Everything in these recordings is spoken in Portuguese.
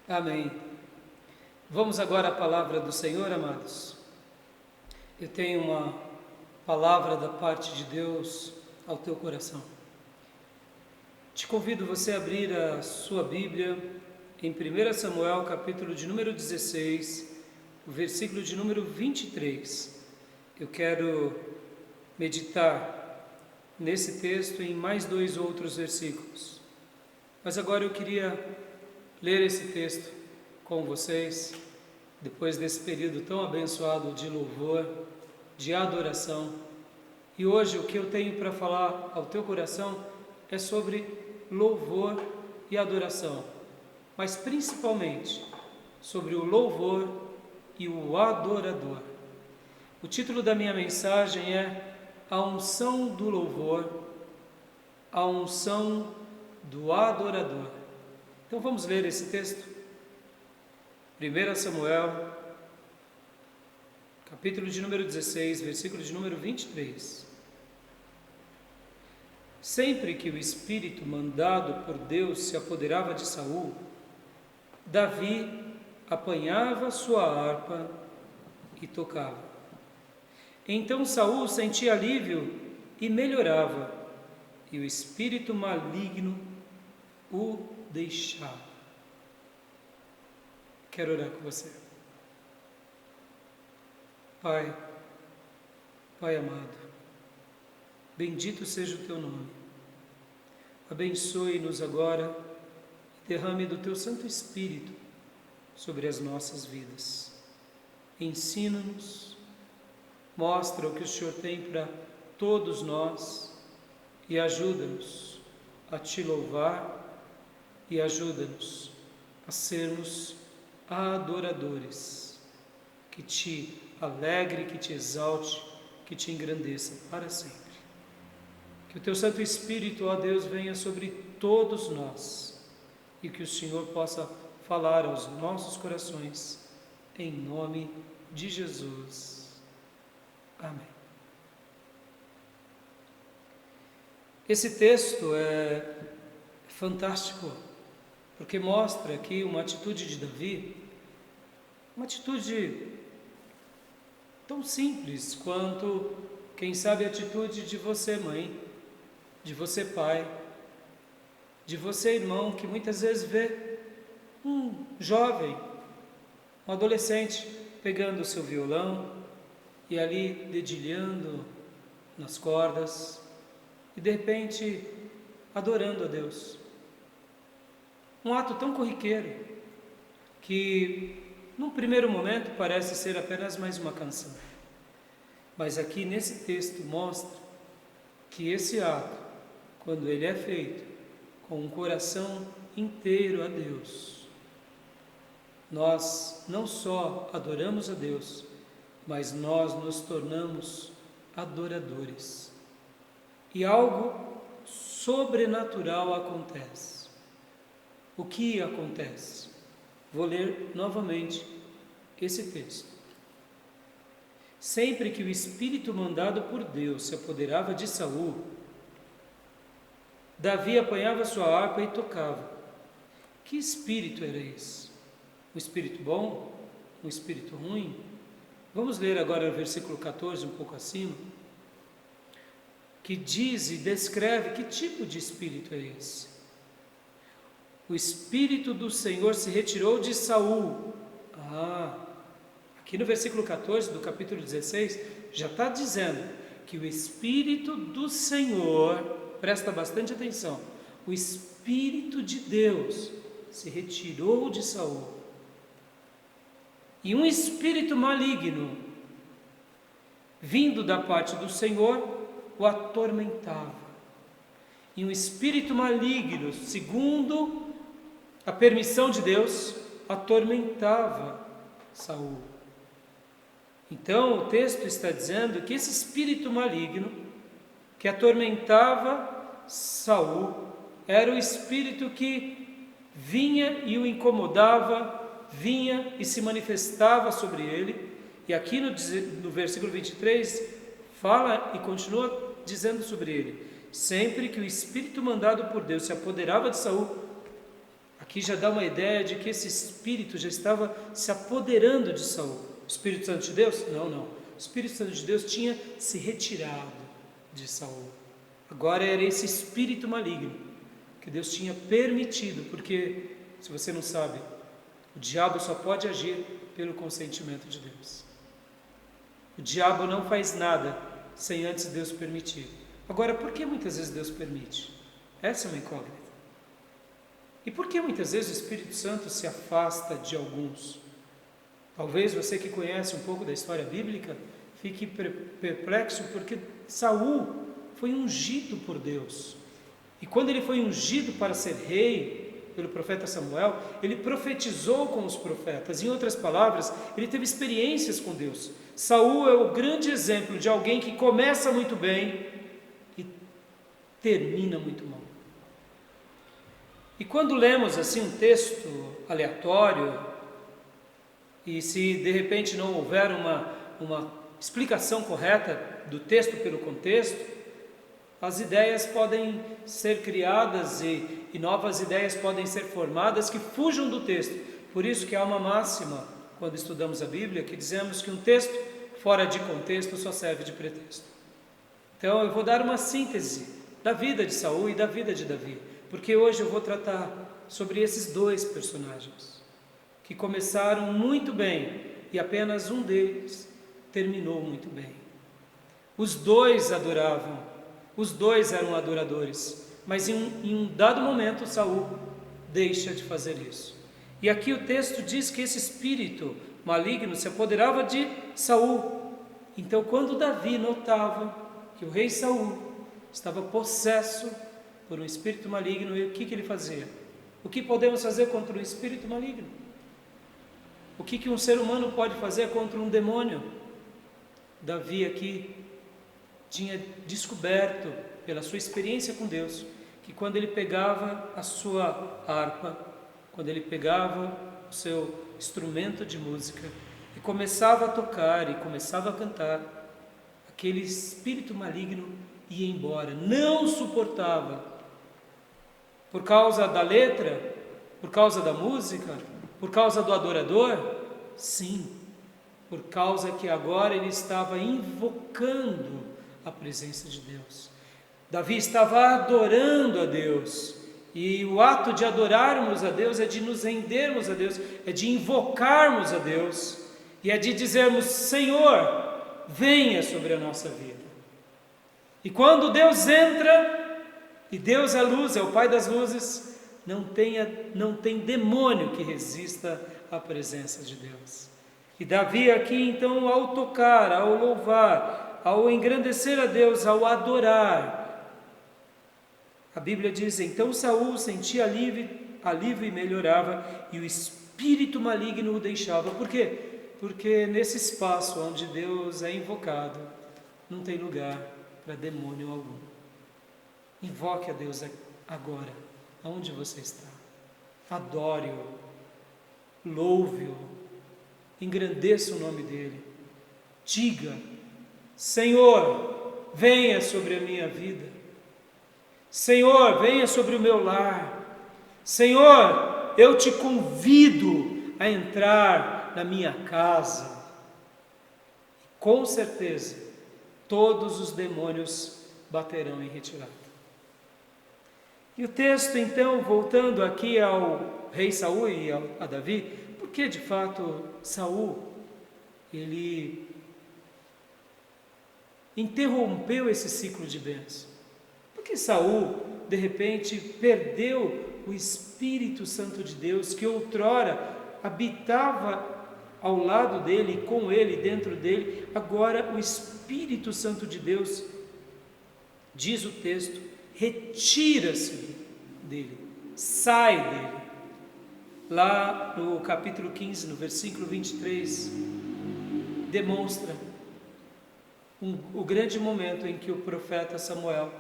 Amém. Vamos agora à palavra do Senhor, amados. Eu tenho uma palavra da parte de Deus ao teu coração. Te convido você a abrir a sua Bíblia em 1 Samuel, capítulo de número 16, o versículo de número 23. Eu quero meditar nesse texto e em mais 2 outros versículos. Mas agora eu queria ler esse texto com vocês, depois desse período tão abençoado de louvor, de adoração. E hoje o que eu tenho para falar ao teu coração é sobre louvor e adoração, mas principalmente sobre o louvor e o adorador. O título da minha mensagem é A Unção do Louvor, a Unção do Adorador. Então vamos ler esse texto? 1 Samuel, capítulo de número 16, versículo de número 23. Sempre que o Espírito mandado por Deus se apoderava de Saul, Davi apanhava sua harpa e tocava. Então Saul sentia alívio e melhorava, e o espírito maligno o deixava. Quero orar com você. Pai amado, bendito seja o teu nome. Abençoe-nos agora e derrame do teu Santo Espírito sobre as nossas vidas. Ensina-nos, mostra o que o Senhor tem para todos nós e ajuda-nos a te louvar e ajuda-nos a sermos adoradores, que te alegre, que te exalte, que te engrandeça para sempre. Que o teu Santo Espírito, ó Deus, venha sobre todos nós e que o Senhor possa falar aos nossos corações, em nome de Jesus. Amém. Esse texto é fantástico, porque mostra aqui uma atitude de Davi, uma atitude tão simples quanto, quem sabe, a atitude de você, mãe, de você, pai, de você, irmão, que muitas vezes vê um jovem, um adolescente, pegando o seu violão e ali dedilhando nas cordas e de repente adorando a Deus. Um ato tão corriqueiro que num primeiro momento parece ser apenas mais uma canção, mas aqui nesse texto mostra que esse ato, quando ele é feito com um coração inteiro a Deus, nós não só adoramos a Deus, mas nós nos tornamos adoradores. E algo sobrenatural acontece. O que acontece? Vou ler novamente esse texto. Sempre que o Espírito mandado por Deus se apoderava de Saul, Davi apanhava sua harpa e tocava. Que espírito era esse? Um espírito bom? Um espírito ruim? Vamos ler agora o versículo 14, um pouco acima, que diz e descreve que tipo de espírito é esse. O Espírito do Senhor se retirou de Saul. Aqui no versículo 14 do capítulo 16, já está dizendo que o Espírito do Senhor, presta bastante atenção, o Espírito de Deus se retirou de Saul. E um espírito maligno, vindo da parte do Senhor, o atormentava. E um espírito maligno, segundo a permissão de Deus, atormentava Saul. Então o texto está dizendo que esse espírito maligno que atormentava Saul era o espírito que vinha e o incomodava, vinha e se manifestava sobre ele. E aqui no versículo 23 fala e continua dizendo sobre ele: sempre que o espírito mandado por Deus se apoderava de Saul, Aqui já dá uma ideia de que esse espírito já estava se apoderando de Saul. O Espírito Santo de Deus? Não, não. O Espírito Santo de Deus tinha se retirado de Saul. Agora era esse espírito maligno que Deus tinha permitido, porque, se você não sabe, o diabo só pode agir pelo consentimento de Deus. O diabo não faz nada sem antes Deus permitir. Agora, por que muitas vezes Deus permite? Essa é uma incógnita. E por que muitas vezes o Espírito Santo se afasta de alguns? Talvez você que conhece um pouco da história bíblica fique perplexo, porque Saul foi ungido por Deus. E quando ele foi ungido para ser rei pelo profeta Samuel, ele profetizou com os profetas. Em outras palavras, ele teve experiências com Deus. Saul é o grande exemplo de alguém que começa muito bem e termina muito mal. E quando lemos assim um texto aleatório, e se de repente não houver uma explicação correta do texto pelo contexto, as ideias podem ser criadas e novas ideias podem ser formadas que fujam do texto. Por isso que há uma máxima, quando estudamos a Bíblia, que dizemos que um texto fora de contexto só serve de pretexto. Então eu vou dar uma síntese da vida de Saul e da vida de Davi, porque hoje eu vou tratar sobre esses dois personagens, que começaram muito bem e apenas um deles terminou muito bem. Os dois adoravam, os dois eram adoradores, mas em um dado momento Saul deixa de fazer isso. E aqui o texto diz que esse espírito maligno se apoderava de Saul. Então, quando Davi notava que o rei Saul estava possesso por um espírito maligno, e o que ele fazia? O que podemos fazer contra um espírito maligno? O que um ser humano pode fazer contra um demônio? Davi aqui tinha descoberto, pela sua experiência com Deus, que quando ele pegava a sua harpa, quando ele pegava o seu instrumento de música e começava a tocar e começava a cantar, aquele espírito maligno ia embora, não suportava. Por causa da letra, por causa da música, por causa do adorador? Sim, por causa que agora ele estava invocando a presença de Deus. Davi estava adorando a Deus, e o ato de adorarmos a Deus é de nos rendermos a Deus, é de invocarmos a Deus, e é de dizermos: Senhor, venha sobre a nossa vida. E quando Deus entra, e Deus é luz, é o Pai das luzes, não tem demônio que resista à presença de Deus. E Davi aqui então, ao tocar, ao louvar, ao engrandecer a Deus, ao adorar, a Bíblia diz: então Saul sentia alívio e melhorava, e o espírito maligno o deixava. Por quê? Porque nesse espaço onde Deus é invocado, não tem lugar para demônio algum. Invoque a Deus agora, aonde você está. Adore-o, louve-o, engrandeça o nome dele. Diga: Senhor, venha sobre a minha vida. Senhor, venha sobre o meu lar. Senhor, eu te convido a entrar na minha casa. Com certeza, todos os demônios baterão em retirada. E o texto, então, voltando aqui ao rei Saul e a Davi, porque de fato Saul, ele interrompeu esse ciclo de bênção. Porque Saul, de repente, perdeu o Espírito Santo de Deus, que outrora habitava ao lado dele, com ele, dentro dele. Agora o Espírito Santo de Deus, diz o texto, retira-se dele, sai dele. Lá no capítulo 15, no versículo 23, demonstra o grande momento em que o profeta Samuel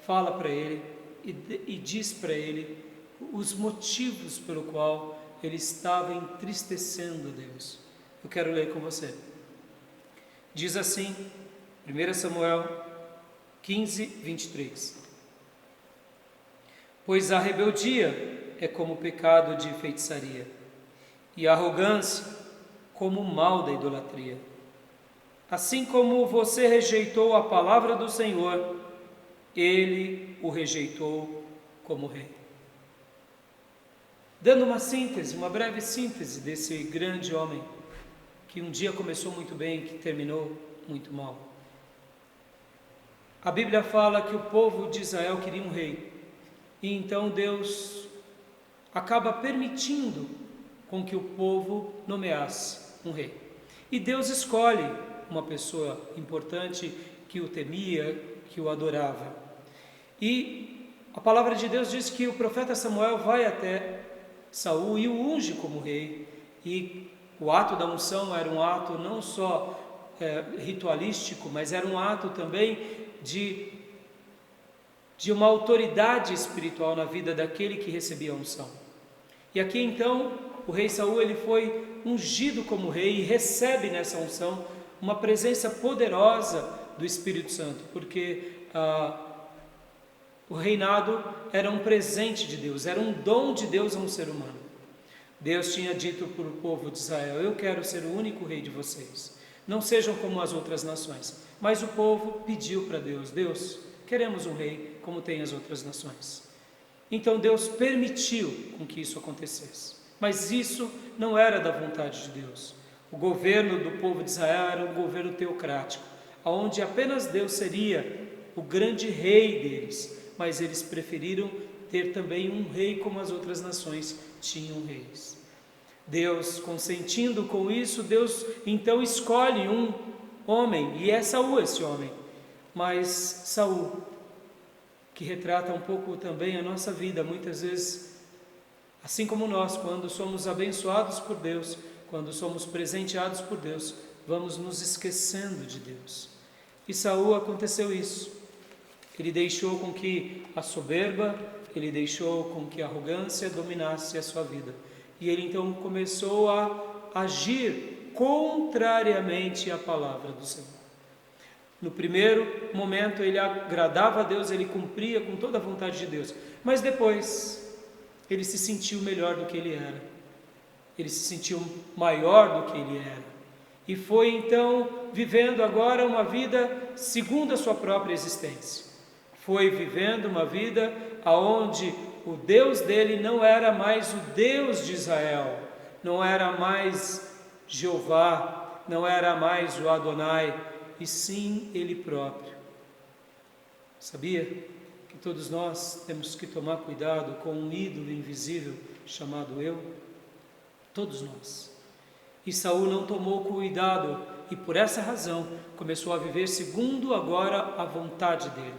fala para ele e diz para ele os motivos pelo qual ele estava entristecendo a Deus. Eu quero ler com você. Diz assim, 1 Samuel 15, 23. Pois a rebeldia é como o pecado de feitiçaria, e a arrogância como o mal da idolatria. Assim como você rejeitou a palavra do Senhor, ele o rejeitou como rei. Dando uma síntese, uma breve síntese desse grande homem, que um dia começou muito bem, que terminou muito mal. A Bíblia fala que o povo de Israel queria um rei, e então Deus acaba permitindo com que o povo nomeasse um rei. E Deus escolhe uma pessoa importante que o temia, que o adorava. E a palavra de Deus diz que o profeta Samuel vai até Saul e o unge como rei. E o ato da unção era um ato não só ritualístico, mas era um ato também de uma autoridade espiritual na vida daquele que recebia a unção. E aqui então o rei Saul ele foi ungido como rei e recebe nessa unção uma presença poderosa do Espírito Santo, porque o reinado era um presente de Deus, era um dom de Deus a um ser humano. Deus tinha dito para o povo de Israel: eu quero ser o único rei de vocês, não sejam como as outras nações. Mas o povo pediu para Deus: Deus, queremos um rei como tem as outras nações. Então Deus permitiu com que isso acontecesse, mas isso não era da vontade de Deus. O governo do povo de Israel era um governo teocrático, onde apenas Deus seria o grande rei deles, mas eles preferiram ter também um rei como as outras nações tinham reis. Deus, consentindo com isso, Deus então escolhe um homem, e é Saul esse homem. Mas Saul, que retrata um pouco também a nossa vida, muitas vezes, assim como nós, quando somos abençoados por Deus, quando somos presenteados por Deus, vamos nos esquecendo de Deus. E Saul aconteceu isso. Ele deixou com que a soberba, ele deixou com que a arrogância dominasse a sua vida. E ele então começou a agir contrariamente à palavra do Senhor. No primeiro momento ele agradava a Deus, ele cumpria com toda a vontade de Deus. Mas depois ele se sentiu melhor do que ele era. Ele se sentiu maior do que ele era. E foi então vivendo agora uma vida segundo a sua própria existência. Foi vivendo uma vida onde o Deus dele não era mais o Deus de Israel, não era mais Jeová, não era mais o Adonai, e sim ele próprio. Sabia que todos nós temos que tomar cuidado com um ídolo invisível chamado eu? Todos nós. E Saul não tomou cuidado e por essa razão começou a viver segundo agora a vontade dele.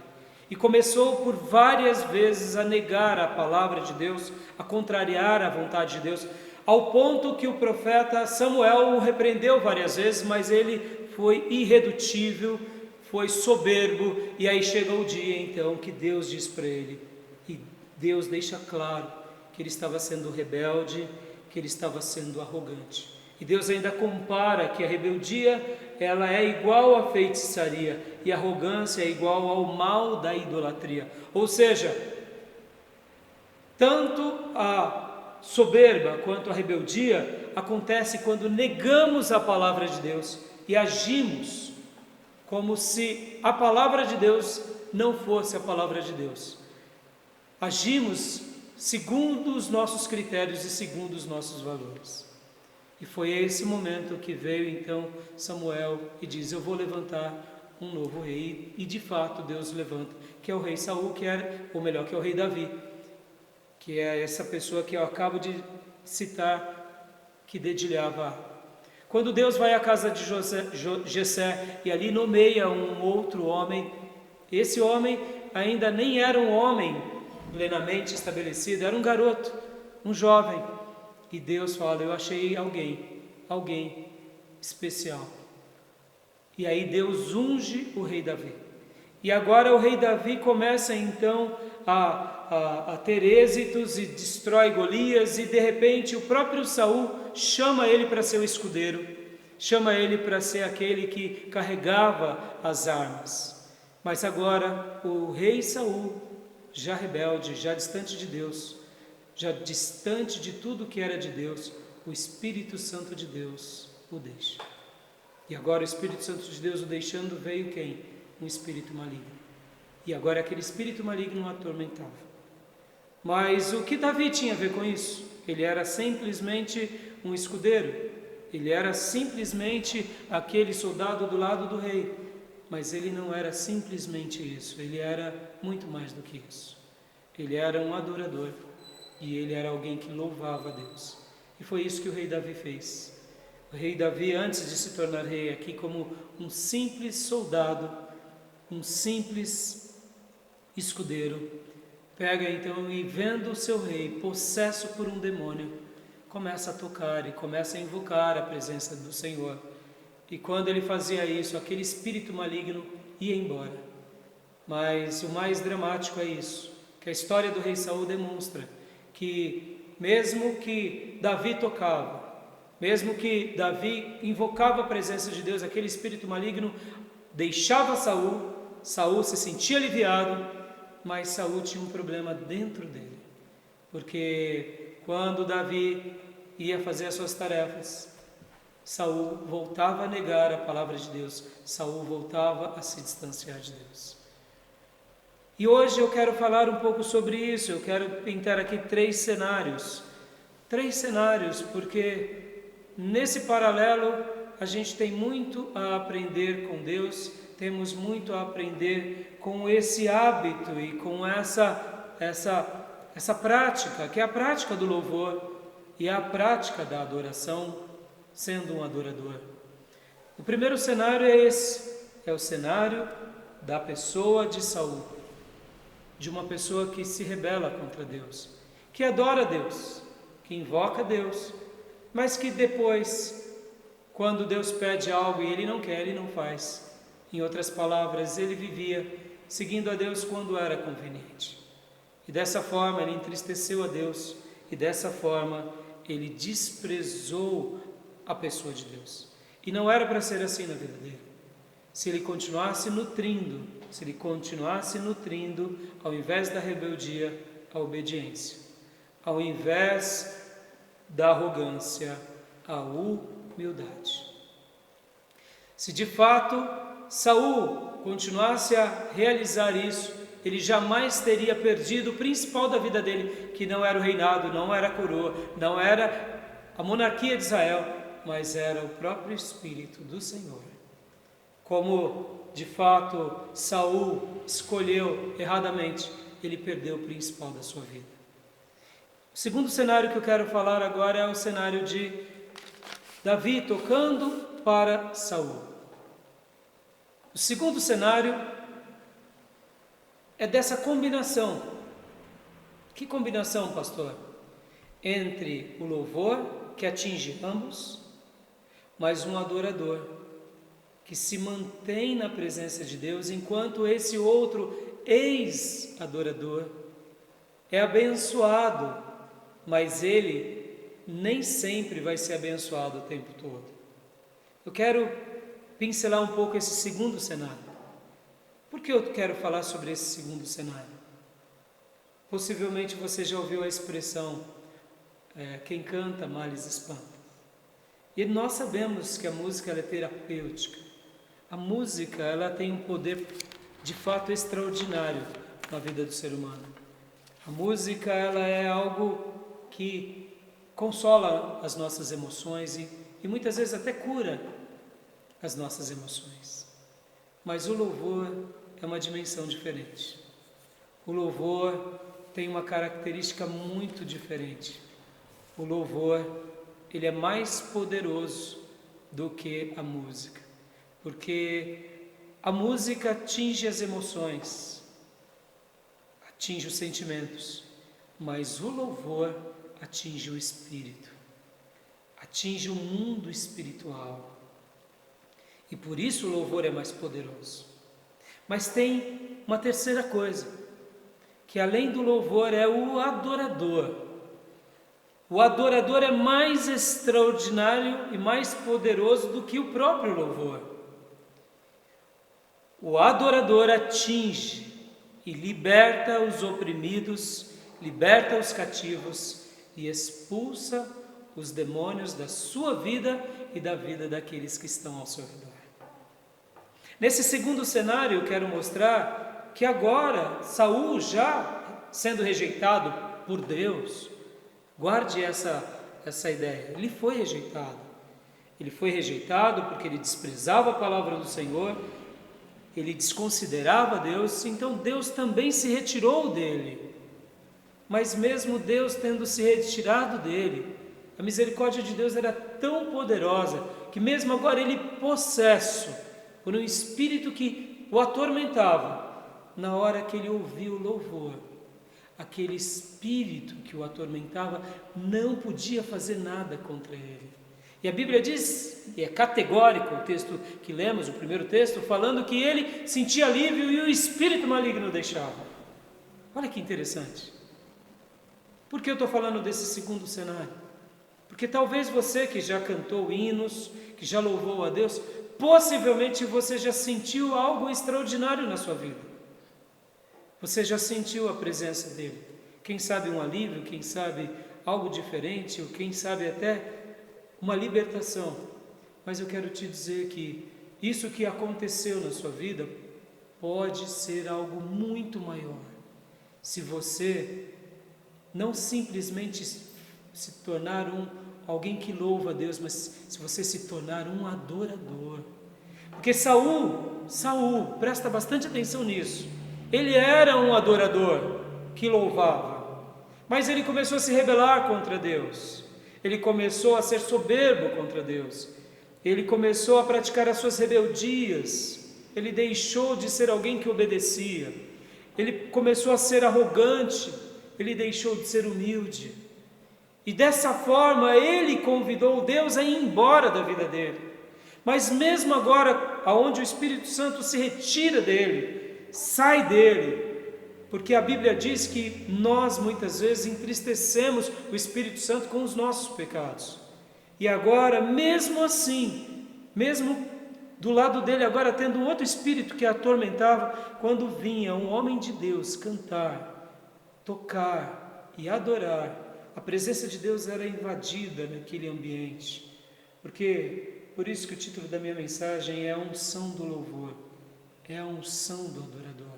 E começou por várias vezes a negar a palavra de Deus, a contrariar a vontade de Deus, ao ponto que o profeta Samuel o repreendeu várias vezes, mas ele foi irredutível, foi soberbo, e aí chega o dia então que Deus diz para ele, e Deus deixa claro que ele estava sendo rebelde, que ele estava sendo arrogante. E Deus ainda compara que a rebeldia ela é igual à feitiçaria e a arrogância é igual ao mal da idolatria. Ou seja, tanto a soberba quanto a rebeldia acontece quando negamos a palavra de Deus e agimos como se a palavra de Deus não fosse a palavra de Deus. Agimos segundo os nossos critérios e segundo os nossos valores. E foi esse momento que veio então Samuel e diz: eu vou levantar um novo rei. E de fato Deus levanta, que é o rei Saul, que é o rei Davi, que é essa pessoa que eu acabo de citar, que dedilhava. Quando Deus vai à casa de Jessé e ali nomeia um outro homem, esse homem ainda nem era um homem plenamente estabelecido, era um garoto, um jovem. E Deus fala: eu achei alguém especial. E aí Deus unge o rei Davi. E agora o rei Davi começa então a ter êxitos e destrói Golias, e de repente o próprio Saul chama ele para ser o escudeiro, chama ele para ser aquele que carregava as armas. Mas agora o rei Saul, já rebelde, já distante de Deus, já distante de tudo que era de Deus, o Espírito Santo de Deus o deixa. E agora o Espírito Santo de Deus o deixando, veio quem? Um espírito maligno. E agora aquele espírito maligno o atormentava. Mas o que Davi tinha a ver com isso? Ele era simplesmente um escudeiro. Ele era simplesmente aquele soldado do lado do rei. Mas ele não era simplesmente isso. Ele era muito mais do que isso. Ele era um adorador. E ele era alguém que louvava a Deus. E foi isso que o rei Davi fez. O rei Davi, antes de se tornar rei aqui, como um simples soldado, um simples escudeiro, pega então e vendo o seu rei possesso por um demônio, começa a tocar e começa a invocar a presença do Senhor. E quando ele fazia isso, aquele espírito maligno ia embora. Mas o mais dramático é isso, que a história do rei Saul demonstra que mesmo que Davi tocava, mesmo que Davi invocava a presença de Deus, aquele espírito maligno deixava Saul, Saul se sentia aliviado, mas Saul tinha um problema dentro dele, porque quando Davi ia fazer as suas tarefas, Saul voltava a negar a palavra de Deus, Saul voltava a se distanciar de Deus. E hoje eu quero falar um pouco sobre isso, eu quero pintar aqui três cenários, porque nesse paralelo a gente tem muito a aprender com Deus, temos muito a aprender com esse hábito e com essa prática, que é a prática do louvor e a prática da adoração, sendo um adorador. O primeiro cenário é esse, é o cenário da pessoa de Saul, de uma pessoa que se rebela contra Deus, que adora Deus, que invoca Deus, mas que depois, quando Deus pede algo e ele não quer, ele não faz. Em outras palavras, ele vivia seguindo a Deus quando era conveniente. E dessa forma ele entristeceu a Deus, e dessa forma ele desprezou a pessoa de Deus. E não era para ser assim na vida dele. Se ele continuasse nutrindo, ao invés da rebeldia, a obediência, ao invés da arrogância, a humildade. Se de fato Saul continuasse a realizar isso, ele jamais teria perdido o principal da vida dele, que não era o reinado, não era a coroa, não era a monarquia de Israel, mas era o próprio Espírito do Senhor. Como de fato Saul escolheu erradamente, ele perdeu o principal da sua vida. O segundo cenário que eu quero falar agora é o cenário de Davi tocando para Saul. O segundo cenário é dessa combinação. Que combinação, pastor? Entre o louvor, que atinge ambos, mas um adorador, que se mantém na presença de Deus, enquanto esse outro ex-adorador é abençoado, mas ele nem sempre vai ser abençoado o tempo todo. Eu quero pincelar um pouco esse segundo cenário. Por que eu quero falar sobre esse segundo cenário? Possivelmente você já ouviu a expressão quem canta, males espanta. E nós sabemos que a música ela é terapêutica. A música ela tem um poder de fato extraordinário na vida do ser humano. A música ela é algo que consola as nossas emoções e muitas vezes até cura as nossas emoções. Mas o louvor é uma dimensão diferente. O louvor tem uma característica muito diferente. O louvor, ele é mais poderoso do que a música, porque a música atinge as emoções, atinge os sentimentos, mas o louvor atinge o espírito, atinge o mundo espiritual. E por isso o louvor é mais poderoso. Mas tem uma terceira coisa, que além do louvor é o adorador. O adorador é mais extraordinário e mais poderoso do que o próprio louvor. O adorador atinge e liberta os oprimidos liberta os cativos e expulsa os demônios da sua vida e da vida daqueles que estão ao seu redor. Nesse segundo cenário, eu quero mostrar que agora Saul, já sendo rejeitado por Deus, guarde essa ideia, ele foi rejeitado. Ele foi rejeitado porque ele desprezava a palavra do Senhor, ele desconsiderava Deus, então Deus também se retirou dele. Mas mesmo Deus tendo se retirado dele, a misericórdia de Deus era tão poderosa que mesmo agora ele possesso por um espírito que o atormentava, na hora que ele ouviu o louvor, aquele espírito que o atormentava não podia fazer nada contra ele. E a Bíblia diz, e é categórico o texto que lemos, o primeiro texto, falando que ele sentia alívio e o espírito maligno o deixava. Olha que interessante. Por que eu estou falando desse segundo cenário? Porque talvez você que já cantou hinos, que já louvou a Deus, possivelmente você já sentiu algo extraordinário na sua vida. Você já sentiu a presença dele. Quem sabe um alívio, quem sabe algo diferente, ou quem sabe até uma libertação. Mas eu quero te dizer que isso que aconteceu na sua vida pode ser algo muito maior. Se você não simplesmente se tornar alguém que louva a Deus, mas se você se tornar um adorador. Porque Saul, presta bastante atenção nisso, ele era um adorador que louvava, mas ele começou a se rebelar contra Deus, ele começou a ser soberbo contra Deus, ele começou a praticar as suas rebeldias, ele deixou de ser alguém que obedecia, ele começou a ser arrogante, ele deixou de ser humilde. E dessa forma ele convidou Deus a ir embora da vida dele. Mas mesmo agora, aonde o Espírito Santo se retira dele, sai dele, porque a Bíblia diz que nós muitas vezes entristecemos o Espírito Santo com os nossos pecados. E agora, mesmo assim, mesmo do lado dele agora tendo um outro espírito que atormentava, quando vinha um homem de Deus cantar, tocar e adorar, a presença de Deus era invadida naquele ambiente. Por isso que o título da minha mensagem é a unção do louvor, é a unção do adorador.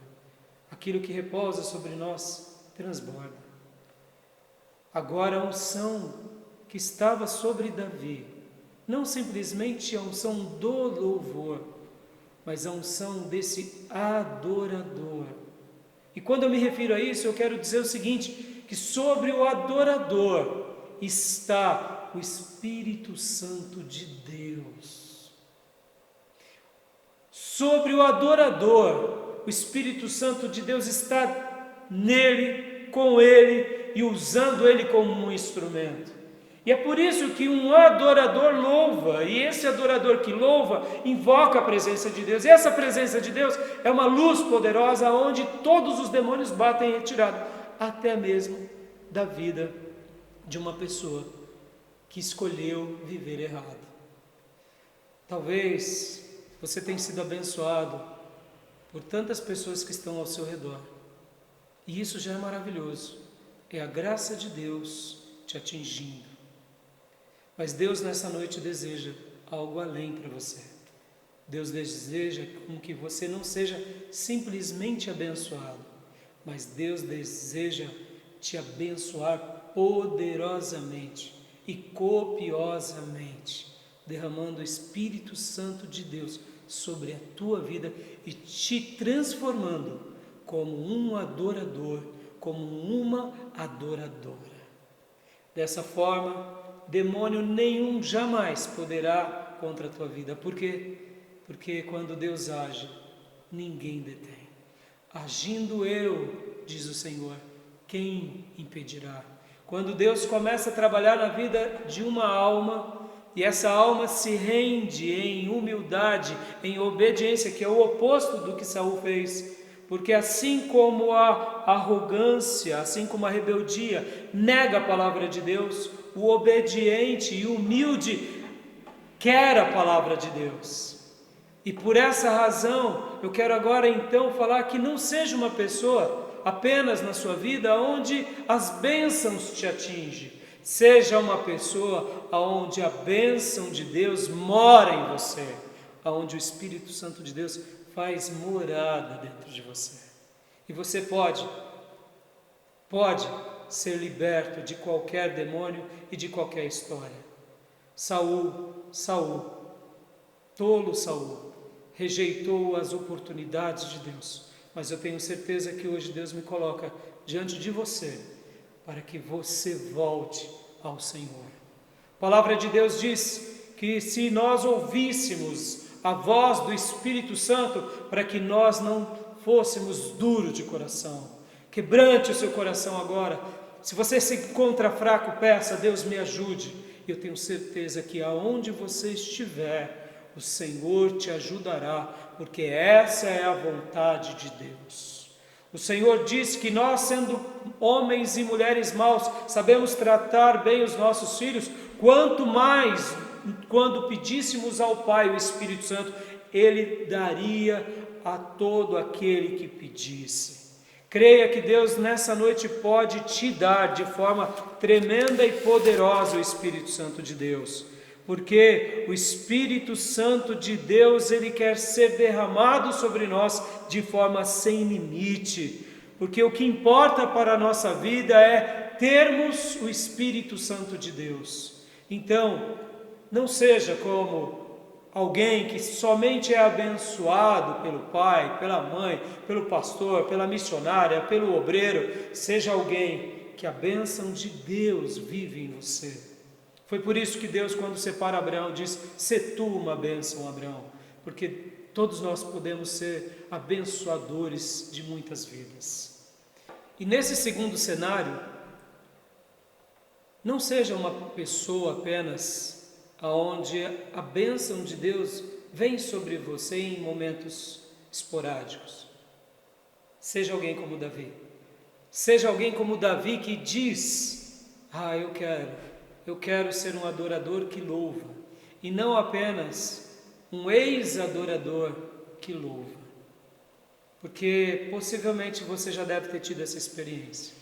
Aquilo que repousa sobre nós transborda. Agora a unção que estava sobre Davi, não simplesmente a unção do louvor, mas a unção desse adorador. E quando eu me refiro a isso, eu quero dizer o seguinte, que sobre o adorador está o Espírito Santo de Deus. Sobre o adorador, o Espírito Santo de Deus está nele, com ele e usando ele como um instrumento. E é por isso que um adorador louva, e esse adorador que louva invoca a presença de Deus. E essa presença de Deus é uma luz poderosa onde todos os demônios batem retirado, até mesmo da vida de uma pessoa que escolheu viver errado. Talvez você tenha sido abençoado por tantas pessoas que estão ao seu redor, e isso já é maravilhoso, é a graça de Deus te atingindo. Mas Deus nessa noite deseja algo além para você. Deus deseja com que você não seja simplesmente abençoado, mas Deus deseja te abençoar poderosamente e copiosamente, derramando o Espírito Santo de Deus sobre a tua vida e te transformando como um adorador, como uma adoradora. Dessa forma, demônio nenhum jamais poderá contra a tua vida. Por quê? Porque quando Deus age, ninguém detém. Agindo eu, diz o Senhor, quem impedirá? Quando Deus começa a trabalhar na vida de uma alma, e essa alma se rende em humildade, em obediência, que é o oposto do que Saul fez, porque assim como a arrogância, assim como a rebeldia nega a palavra de Deus, o obediente e humilde quer a palavra de Deus. E por essa razão, eu quero agora então falar que não seja uma pessoa apenas na sua vida onde as bênçãos te atingem. Seja uma pessoa onde a bênção de Deus mora em você, onde o Espírito Santo de Deus faz morada dentro de você. E você pode ser liberto de qualquer demônio e de qualquer história. Saul, tolo Saul, rejeitou as oportunidades de Deus, mas eu tenho certeza que hoje Deus me coloca diante de você para que você volte ao Senhor. A palavra de Deus diz que se nós ouvíssemos a voz do Espírito Santo, para que nós não fôssemos duros de coração. Quebrante o seu coração agora. Se você se encontra fraco, peça, Deus me ajude. Eu tenho certeza que aonde você estiver, o Senhor te ajudará, porque essa é a vontade de Deus. O Senhor diz que nós, sendo homens e mulheres maus, sabemos tratar bem os nossos filhos, quanto mais quando pedíssemos ao Pai o Espírito Santo, Ele daria a todo aquele que pedisse. Creia que Deus nessa noite pode te dar de forma tremenda e poderosa o Espírito Santo de Deus, porque o Espírito Santo de Deus, Ele quer ser derramado sobre nós de forma sem limite, porque o que importa para a nossa vida é termos o Espírito Santo de Deus. Então, não seja como alguém que somente é abençoado pelo pai, pela mãe, pelo pastor, pela missionária, pelo obreiro. Seja alguém que a bênção de Deus vive em você. Foi por isso que Deus, quando separa Abraão, diz: "Sê tu uma bênção, Abraão", porque todos nós podemos ser abençoadores de muitas vidas. E nesse segundo cenário, não seja uma pessoa apenas onde a bênção de Deus vem sobre você em momentos esporádicos. Seja alguém como Davi. Seja alguém como Davi que diz: eu quero ser um adorador que louva, e não apenas um ex-adorador que louva. Porque possivelmente você já deve ter tido essa experiência.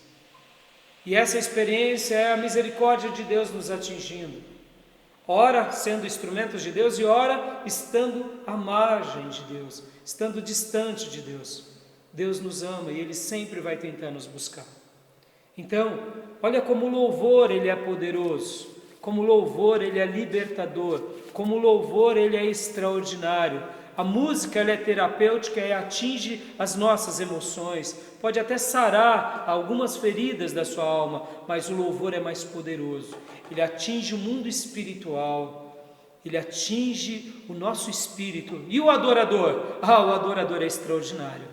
E essa experiência é a misericórdia de Deus nos atingindo. Ora sendo instrumentos de Deus e ora estando à margem de Deus, estando distante de Deus. Deus nos ama e Ele sempre vai tentar nos buscar. Então, olha como o louvor ele é poderoso, como o louvor ele é libertador, como o louvor ele é extraordinário. A música ela é terapêutica e atinge as nossas emoções, pode até sarar algumas feridas da sua alma, mas o louvor é mais poderoso. Ele atinge o mundo espiritual, ele atinge o nosso espírito. E o adorador? O adorador é extraordinário.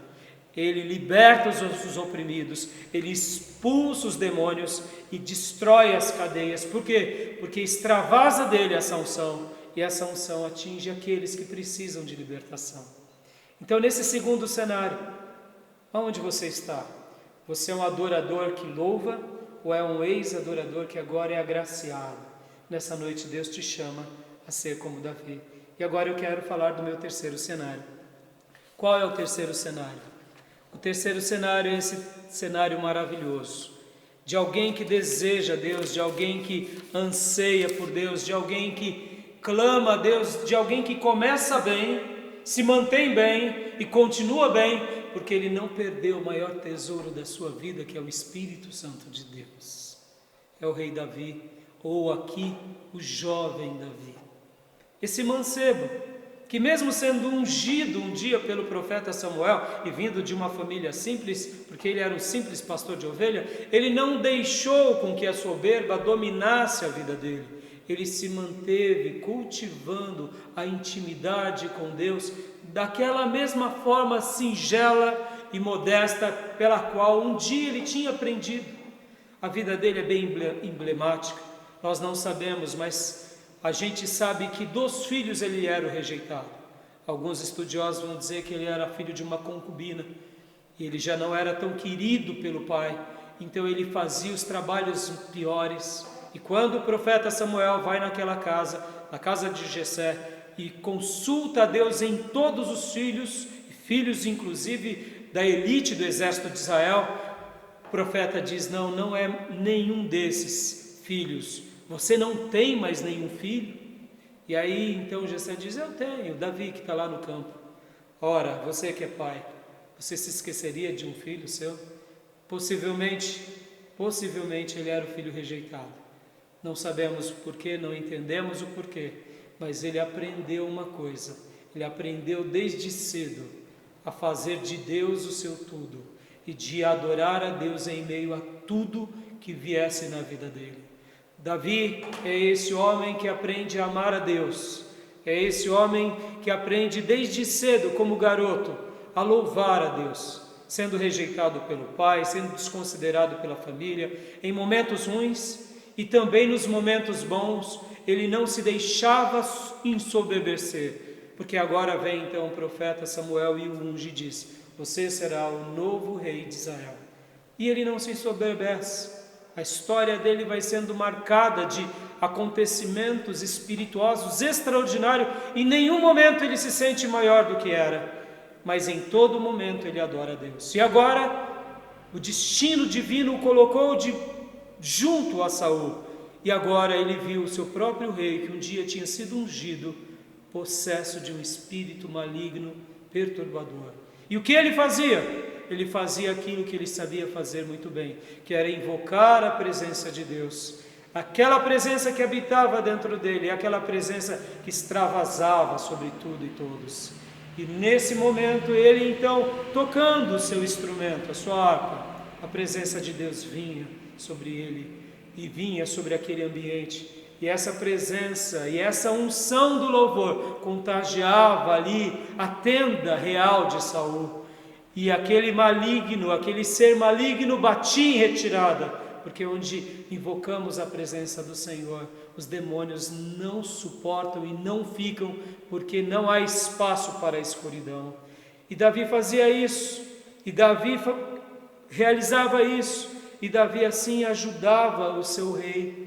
Ele liberta os oprimidos, ele expulsa os demônios e destrói as cadeias. Por quê? Porque extravasa dele essa unção, e essa unção atinge aqueles que precisam de libertação. Então, nesse segundo cenário, aonde você está? Você é um adorador que louva ou é um ex-adorador que agora é agraciado? Nessa noite Deus te chama a ser como Davi. E agora eu quero falar do meu terceiro cenário. Qual é o terceiro cenário? O terceiro cenário é esse cenário maravilhoso, de alguém que deseja Deus, de alguém que anseia por Deus, de alguém que clama a Deus, de alguém que começa bem, se mantém bem e continua bem, porque ele não perdeu o maior tesouro da sua vida, que é o Espírito Santo de Deus. É o rei Davi, ou aqui o jovem Davi. Esse mancebo, que mesmo sendo ungido um dia pelo profeta Samuel e vindo de uma família simples, porque ele era um simples pastor de ovelha, ele não deixou com que a soberba dominasse a vida dele. Ele se manteve cultivando a intimidade com Deus daquela mesma forma singela e modesta pela qual um dia ele tinha aprendido. A vida dele é bem emblemática. Nós não sabemos, mas a gente sabe que dos filhos ele era o rejeitado. Alguns estudiosos vão dizer que ele era filho de uma concubina e ele já não era tão querido pelo pai, então ele fazia os trabalhos piores. E quando o profeta Samuel vai naquela casa, na casa de Jessé, e consulta a Deus em todos os filhos inclusive da elite do exército de Israel, o profeta diz: não é nenhum desses filhos. Você não tem mais nenhum filho? E aí então Jessé diz: eu tenho, Davi que está lá no campo. Ora, você que é pai, você se esqueceria de um filho seu? Possivelmente ele era o filho rejeitado. Não sabemos o porquê, não entendemos o porquê, mas ele aprendeu uma coisa. Ele aprendeu desde cedo a fazer de Deus o seu tudo e de adorar a Deus em meio a tudo que viesse na vida dele. Davi é esse homem que aprende a amar a Deus, é esse homem que aprende desde cedo, como garoto, a louvar a Deus, sendo rejeitado pelo pai, sendo desconsiderado pela família, em momentos ruins e também nos momentos bons, ele não se deixava ensoberbecer, porque agora vem então o profeta Samuel e o unge e diz: você será o novo rei de Israel. E ele não se ensoberbece. A história dele vai sendo marcada de acontecimentos espirituosos extraordinários. Em nenhum momento ele se sente maior do que era, mas em todo momento ele adora a Deus. E agora o destino divino o colocou junto a Saul. E agora ele viu o seu próprio rei, que um dia tinha sido ungido, possesso de um espírito maligno, perturbador. E o que ele fazia? Ele fazia aquilo que ele sabia fazer muito bem, que era invocar a presença de Deus. Aquela presença que habitava dentro dele, aquela presença que extravasava sobre tudo e todos. E nesse momento ele então, tocando o seu instrumento, a sua harpa, a presença de Deus vinha sobre ele e vinha sobre aquele ambiente. E essa presença e essa unção do louvor contagiava ali a tenda real de Saul. E aquele maligno, aquele ser maligno batia em retirada, porque onde invocamos a presença do Senhor, os demônios não suportam e não ficam, porque não há espaço para a escuridão. E Davi fazia isso, e Davi realizava isso, e Davi assim ajudava o seu rei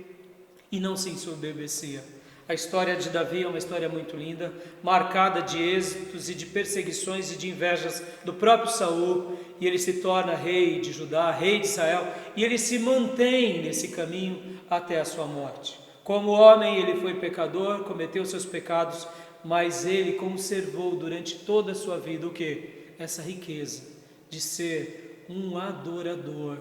e não se ensoberbecia. A história de Davi é uma história muito linda, marcada de êxitos e de perseguições e de invejas do próprio Saul, e ele se torna rei de Judá, rei de Israel, e ele se mantém nesse caminho até a sua morte. Como homem ele foi pecador, cometeu seus pecados, mas ele conservou durante toda a sua vida o quê? Essa riqueza de ser um adorador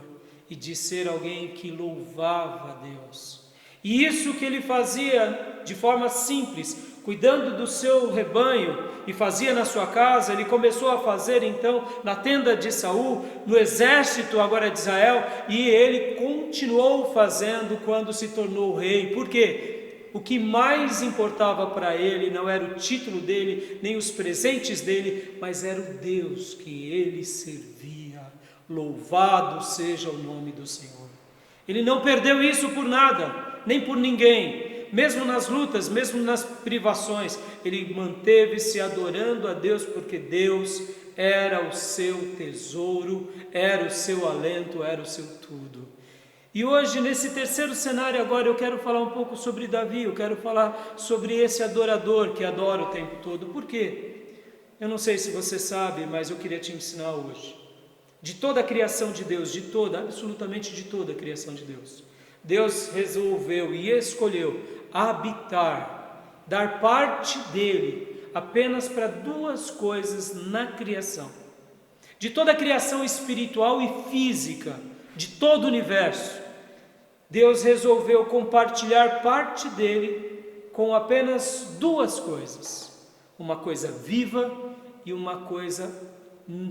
e de ser alguém que louvava a Deus. E isso que ele fazia de forma simples, cuidando do seu rebanho, e fazia na sua casa, ele começou a fazer então na tenda de Saul, no exército agora de Israel, e ele continuou fazendo quando se tornou rei. Por quê? O que mais importava para ele não era o título dele, nem os presentes dele, mas era o Deus que ele servia. Louvado seja o nome do Senhor. Ele não perdeu isso por nada, nem por ninguém. Mesmo nas lutas, mesmo nas privações, ele manteve-se adorando a Deus, porque Deus era o seu tesouro, era o seu alento, era o seu tudo. E hoje, nesse terceiro cenário agora, eu quero falar um pouco sobre Davi, eu quero falar sobre esse adorador que adora o tempo todo. Por quê? Eu não sei se você sabe, mas eu queria te ensinar hoje. De toda a criação de Deus, de toda, absolutamente de toda a criação de Deus, Deus resolveu e escolheu habitar, dar parte dele apenas para duas coisas na criação. De toda a criação espiritual e física, de todo o universo, Deus resolveu compartilhar parte dele com apenas duas coisas. Uma coisa viva e uma coisa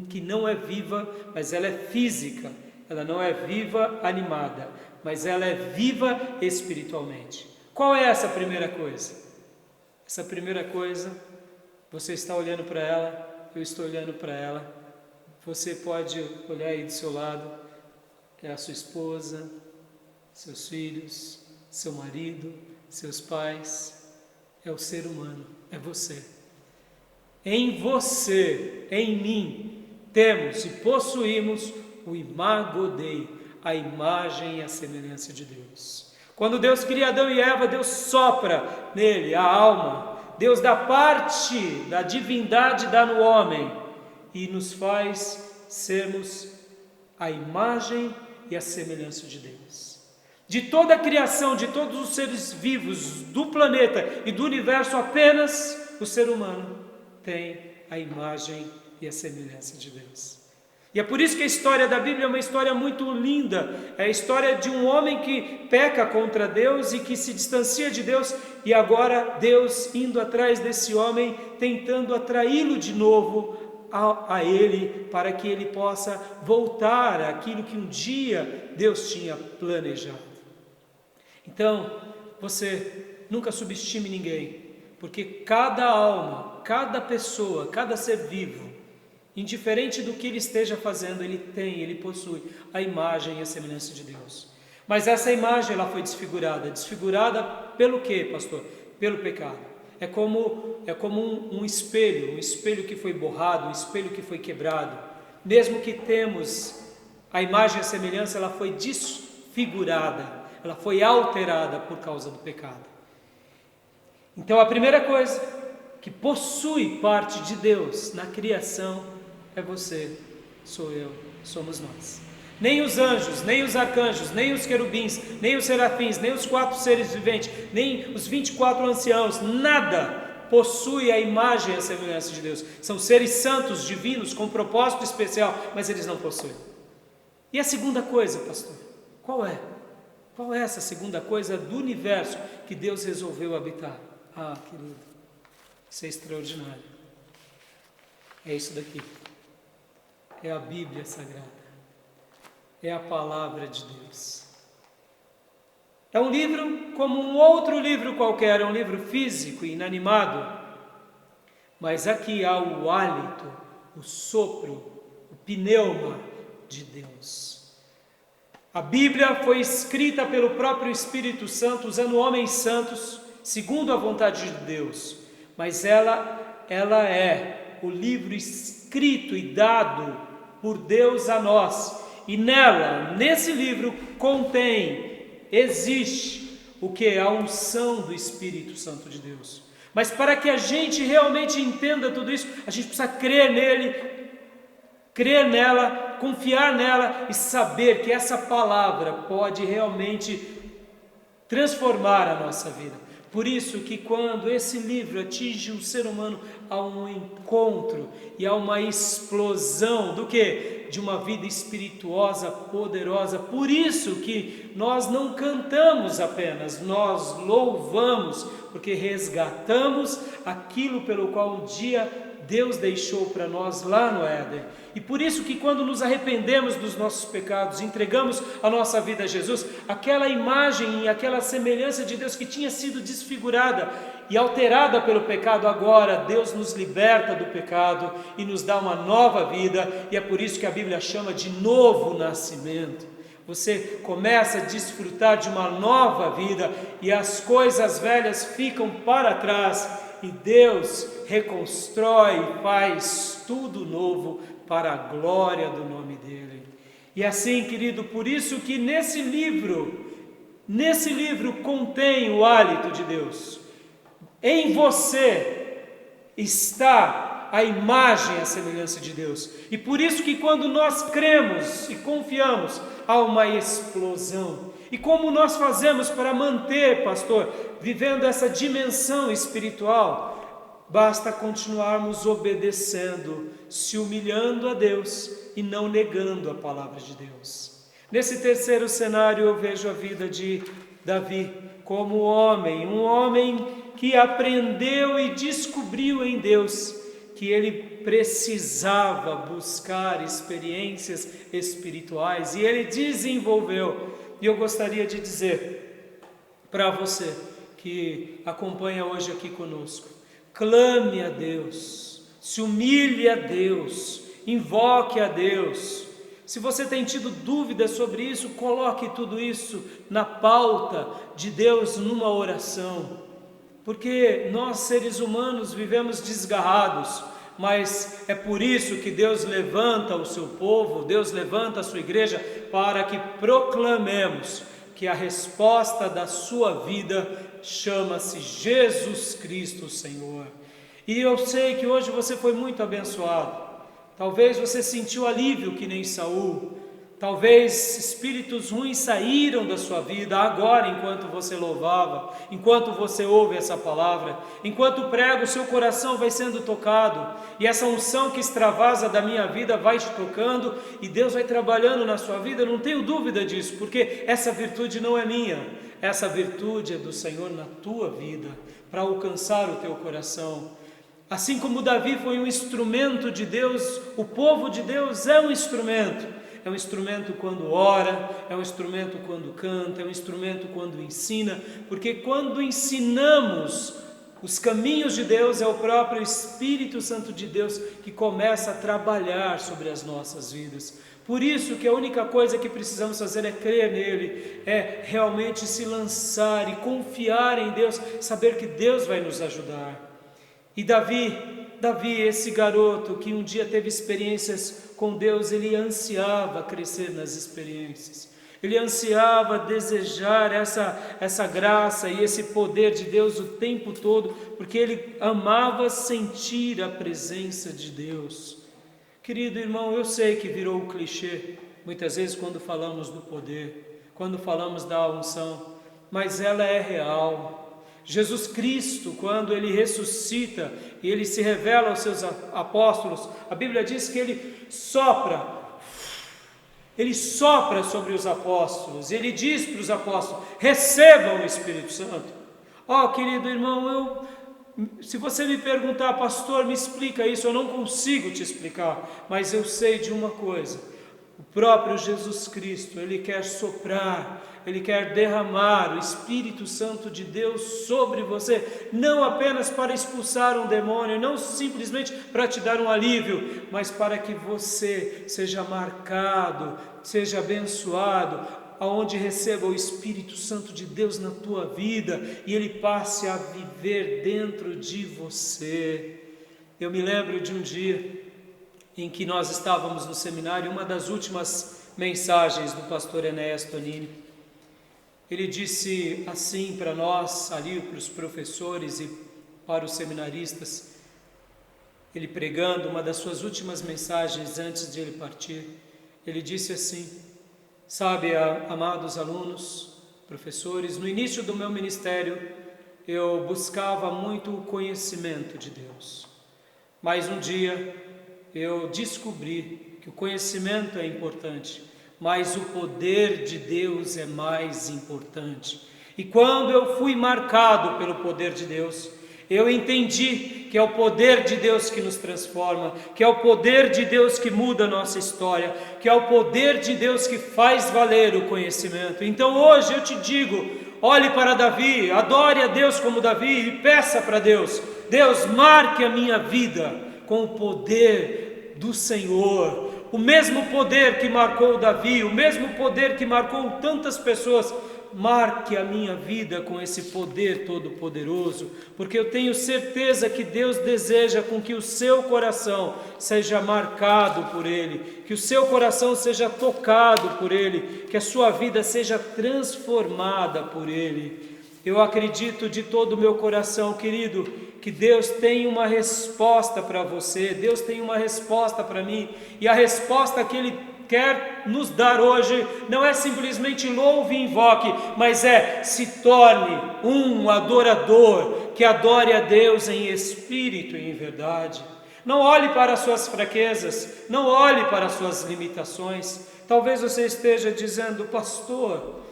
que não é viva, mas ela é física. Ela não é viva, animada, mas ela é viva espiritualmente. Qual é essa primeira coisa? Essa primeira coisa, você está olhando para ela, eu estou olhando para ela, você pode olhar aí do seu lado, é a sua esposa, seus filhos, seu marido, seus pais, é o ser humano, é você. Em você, em mim, temos e possuímos o imago Dei, a imagem e a semelhança de Deus. Quando Deus cria Adão e Eva, Deus sopra nele a alma, Deus dá parte da divindade, dá no homem e nos faz sermos a imagem e a semelhança de Deus. De toda a criação, de todos os seres vivos do planeta e do universo, apenas o ser humano tem a imagem e a semelhança de Deus. E é por isso que a história da Bíblia é uma história muito linda. É a história de um homem que peca contra Deus e que se distancia de Deus, e agora Deus indo atrás desse homem, tentando atraí-lo de novo a ele, para que ele possa voltar àquilo que um dia Deus tinha planejado. Então, você nunca subestime ninguém, porque cada alma, cada pessoa, cada ser vivo, indiferente do que ele esteja fazendo, ele possui a imagem e a semelhança de Deus. Mas essa imagem ela foi desfigurada pelo quê, pastor? Pelo pecado. É como um espelho que foi borrado, um espelho que foi quebrado. Mesmo que temos a imagem e a semelhança, ela foi desfigurada, ela foi alterada por causa do pecado. Então a primeira coisa que possui parte de Deus na criação é você, sou eu, somos nós. Nem os anjos, nem os arcanjos, nem os querubins, nem os serafins, nem os 4 seres viventes, nem os 24 anciãos, nada possui a imagem e a semelhança de Deus. São seres santos, divinos, com propósito especial, mas eles não possuem. E a segunda coisa, pastor, qual é? Qual é essa segunda coisa do universo que Deus resolveu habitar? Ah, querido, isso é extraordinário. É isso daqui. É a Bíblia Sagrada. É a Palavra de Deus. É um livro como um outro livro qualquer, é um livro físico e inanimado, mas aqui há o hálito, o sopro, o pneuma de Deus. A Bíblia foi escrita pelo próprio Espírito Santo, usando homens santos, segundo a vontade de Deus, mas ela é o livro escrito e dado por Deus a nós, e nesse livro existe o que? A unção do Espírito Santo de Deus. Mas para que a gente realmente entenda tudo isso, a gente precisa crer nele, crer nela, confiar nela e saber que essa palavra pode realmente transformar a nossa vida. Por isso que quando esse livro atinge um ser humano, há um encontro e há uma explosão do quê? De uma vida espirituosa poderosa. Por isso que nós não cantamos apenas, nós louvamos, porque resgatamos aquilo pelo qual um dia Deus deixou para nós lá no Éden. E por isso que quando nos arrependemos dos nossos pecados, entregamos a nossa vida a Jesus, aquela imagem e aquela semelhança de Deus que tinha sido desfigurada e alterada pelo pecado, agora Deus nos liberta do pecado e nos dá uma nova vida, e é por isso que a Bíblia chama de novo nascimento. Você começa a desfrutar de uma nova vida e as coisas velhas ficam para trás e Deus reconstrói e faz tudo novo para a glória do nome dele. E assim, querido, por isso que nesse livro contém o hálito de Deus. Em você está a imagem e a semelhança de Deus. E por isso que quando nós cremos e confiamos, há uma explosão. E como nós fazemos para manter, pastor, vivendo essa dimensão espiritual? Basta continuarmos obedecendo, se humilhando a Deus e não negando a palavra de Deus. Nesse terceiro cenário eu vejo a vida de Davi como um homem que aprendeu e descobriu em Deus que ele precisava buscar experiências espirituais e ele desenvolveu. E eu gostaria de dizer para você que acompanha hoje aqui conosco, clame a Deus, se humilhe a Deus, invoque a Deus. Se você tem tido dúvidas sobre isso, coloque tudo isso na pauta de Deus numa oração, porque nós seres humanos vivemos desgarrados, mas é por isso que Deus levanta o seu povo, Deus levanta a sua igreja para que proclamemos que a resposta da sua vida chama-se Jesus Cristo Senhor. E eu sei que hoje você foi muito abençoado, Talvez você sentiu alívio que nem Saul. Talvez espíritos ruins saíram da sua vida agora, enquanto você louvava, enquanto você ouve essa palavra, enquanto prego, o seu coração vai sendo tocado, e essa unção que extravasa da minha vida vai te tocando, e Deus vai trabalhando na sua vida. Eu não tenho dúvida disso, porque essa virtude não é minha, essa virtude é do Senhor na tua vida, para alcançar o teu coração. Assim como Davi foi um instrumento de Deus, o povo de Deus é um instrumento. É um instrumento quando ora, é um instrumento quando canta, é um instrumento quando ensina, porque quando ensinamos os caminhos de Deus, é o próprio Espírito Santo de Deus que começa a trabalhar sobre as nossas vidas. Por isso que a única coisa que precisamos fazer é crer nele, é realmente se lançar e confiar em Deus, saber que Deus vai nos ajudar. E Davi, esse garoto que um dia teve experiências com Deus, ele ansiava crescer nas experiências, ele ansiava desejar essa graça e esse poder de Deus o tempo todo, porque ele amava sentir a presença de Deus. Querido irmão, eu sei que virou um clichê, muitas vezes quando falamos do poder, quando falamos da unção, mas ela é real. Jesus Cristo, quando ele ressuscita e ele se revela aos seus apóstolos, a Bíblia diz que ele sopra sobre os apóstolos, e ele diz para os apóstolos: recebam o Espírito Santo. Querido irmão, se você me perguntar, pastor, me explica isso, eu não consigo te explicar, mas eu sei de uma coisa: o próprio Jesus Cristo, ele quer soprar, ele quer derramar o Espírito Santo de Deus sobre você, não apenas para expulsar um demônio, não simplesmente para te dar um alívio, mas para que você seja marcado, seja abençoado, aonde receba o Espírito Santo de Deus na tua vida e ele passe a viver dentro de você. Eu me lembro de um dia em que nós estávamos no seminário, uma das últimas mensagens do pastor Enéas Tonini. Ele disse assim para nós, ali para os professores e para os seminaristas, ele pregando uma das suas últimas mensagens antes de ele partir, ele disse assim: sabe, amados alunos, professores, no início do meu ministério eu buscava muito o conhecimento de Deus, mas um dia eu descobri que o conhecimento é importante, mas o poder de Deus é mais importante. E quando eu fui marcado pelo poder de Deus, eu entendi que é o poder de Deus que nos transforma, que é o poder de Deus que muda a nossa história, que é o poder de Deus que faz valer o conhecimento. Então hoje eu te digo, olhe para Davi, adore a Deus como Davi e peça para Deus: Deus, marque a minha vida com o poder do Senhor. O mesmo poder que marcou Davi, o mesmo poder que marcou tantas pessoas, marque a minha vida com esse poder todo-poderoso, porque eu tenho certeza que Deus deseja com que o seu coração seja marcado por Ele, que o seu coração seja tocado por Ele, que a sua vida seja transformada por Ele. Eu acredito de todo o meu coração, querido, que Deus tem uma resposta para você, Deus tem uma resposta para mim, e a resposta que Ele quer nos dar hoje não é simplesmente louve e invoque, mas é: se torne um adorador, que adore a Deus em espírito e em verdade. Não olhe para as suas fraquezas, não olhe para as suas limitações. Talvez você esteja dizendo: pastor,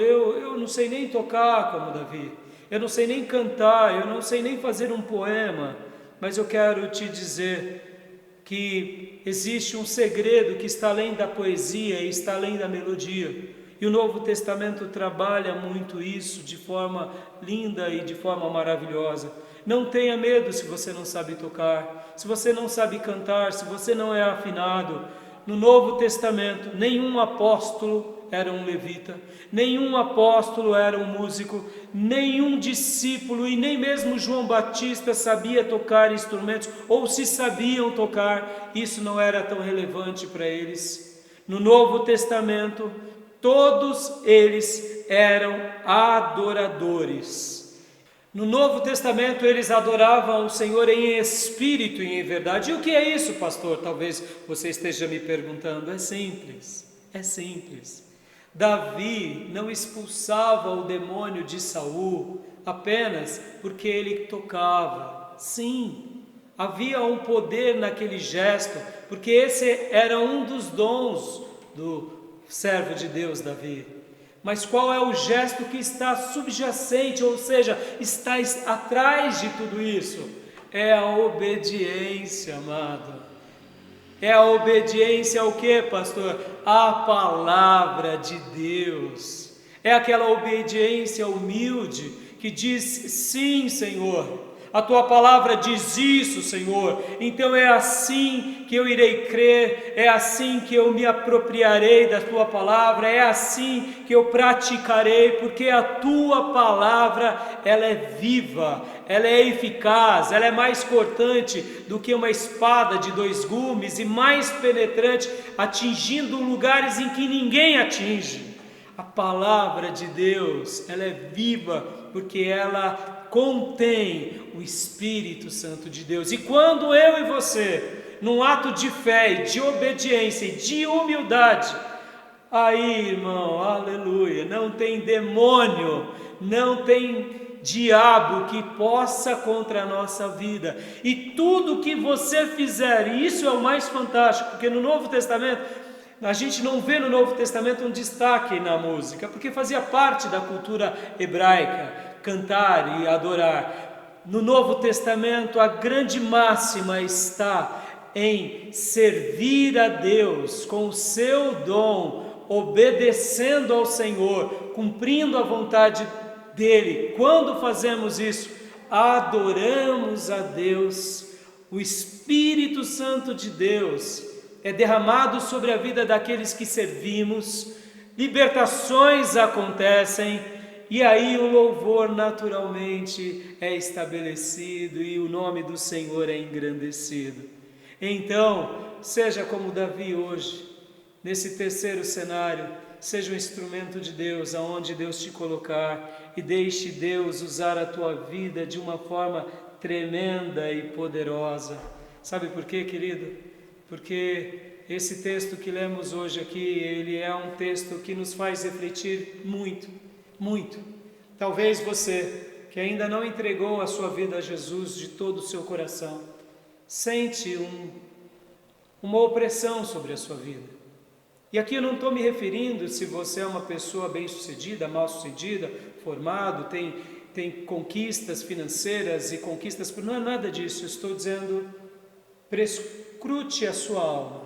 eu não sei nem tocar como Davi, eu não sei nem cantar, eu não sei nem fazer um poema, mas eu quero te dizer que existe um segredo que está além da poesia e está além da melodia, e o Novo Testamento trabalha muito isso de forma linda e de forma maravilhosa. Não tenha medo se você não sabe tocar, se você não sabe cantar, se você não é afinado. No Novo Testamento, nenhum apóstolo era um levita, nenhum apóstolo era um músico, nenhum discípulo e nem mesmo João Batista sabia tocar instrumentos, ou se sabiam tocar, isso não era tão relevante para eles. No Novo Testamento, todos eles eram adoradores. No Novo Testamento eles adoravam o Senhor em espírito e em verdade. E o que é isso, pastor? Talvez você esteja me perguntando. É simples, é simples. Davi não expulsava o demônio de Saul apenas porque ele tocava. Sim, havia um poder naquele gesto, porque esse era um dos dons do servo de Deus Davi. Mas qual é o gesto que está subjacente, ou seja, está atrás de tudo isso? É a obediência, amado. É a obediência ao que, pastor? À palavra de Deus. É aquela obediência humilde que diz: sim, Senhor, a tua palavra diz isso, Senhor, então é assim que eu irei crer, é assim que eu me apropriarei da tua palavra, é assim que eu praticarei, porque a tua palavra, ela é viva, ela é eficaz, ela é mais cortante do que uma espada de 2 gumes e mais penetrante, atingindo lugares em que ninguém atinge. A palavra de Deus, ela é viva, porque ela contém o Espírito Santo de Deus. E quando eu e você, num ato de fé e de obediência e de humildade, aí, irmão, aleluia, não tem demônio, não tem diabo que possa contra a nossa vida. E tudo que você fizer, e isso é o mais fantástico, porque no Novo Testamento, a gente não vê no Novo Testamento um destaque na música, porque fazia parte da cultura hebraica, cantar e adorar. No Novo Testamento, a grande máxima está em servir a Deus com o seu dom, obedecendo ao Senhor, cumprindo a vontade dEle. Quando fazemos isso, adoramos a Deus. O Espírito Santo de Deus é derramado sobre a vida daqueles que servimos, libertações acontecem, e aí o louvor naturalmente é estabelecido e o nome do Senhor é engrandecido. Então, seja como Davi hoje, nesse terceiro cenário, seja um instrumento de Deus aonde Deus te colocar, e deixe Deus usar a tua vida de uma forma tremenda e poderosa. Sabe por quê, querido? Porque esse texto que lemos hoje aqui, ele é um texto que nos faz refletir muito, muito. Talvez você, que ainda não entregou a sua vida a Jesus de todo o seu coração, sente uma opressão sobre a sua vida. E aqui eu não estou me referindo se você é uma pessoa bem-sucedida, mal-sucedida, formado, tem conquistas financeiras e conquistas... Não é nada disso, eu estou dizendo, prescrute a sua alma.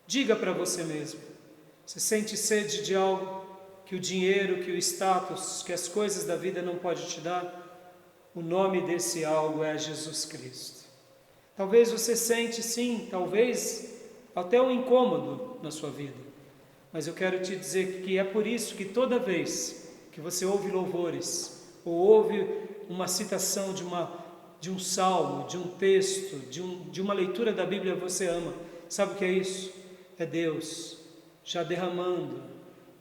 Diga para você mesmo, você sente sede de algo que o dinheiro, que o status, que as coisas da vida não pode te dar? O nome desse algo é Jesus Cristo. Talvez você sente sim, talvez até um incômodo na sua vida, mas eu quero te dizer que é por isso que toda vez que você ouve louvores, ou ouve uma citação de um salmo, de um texto, de uma leitura da Bíblia, você ama. Sabe o que é isso? É Deus já derramando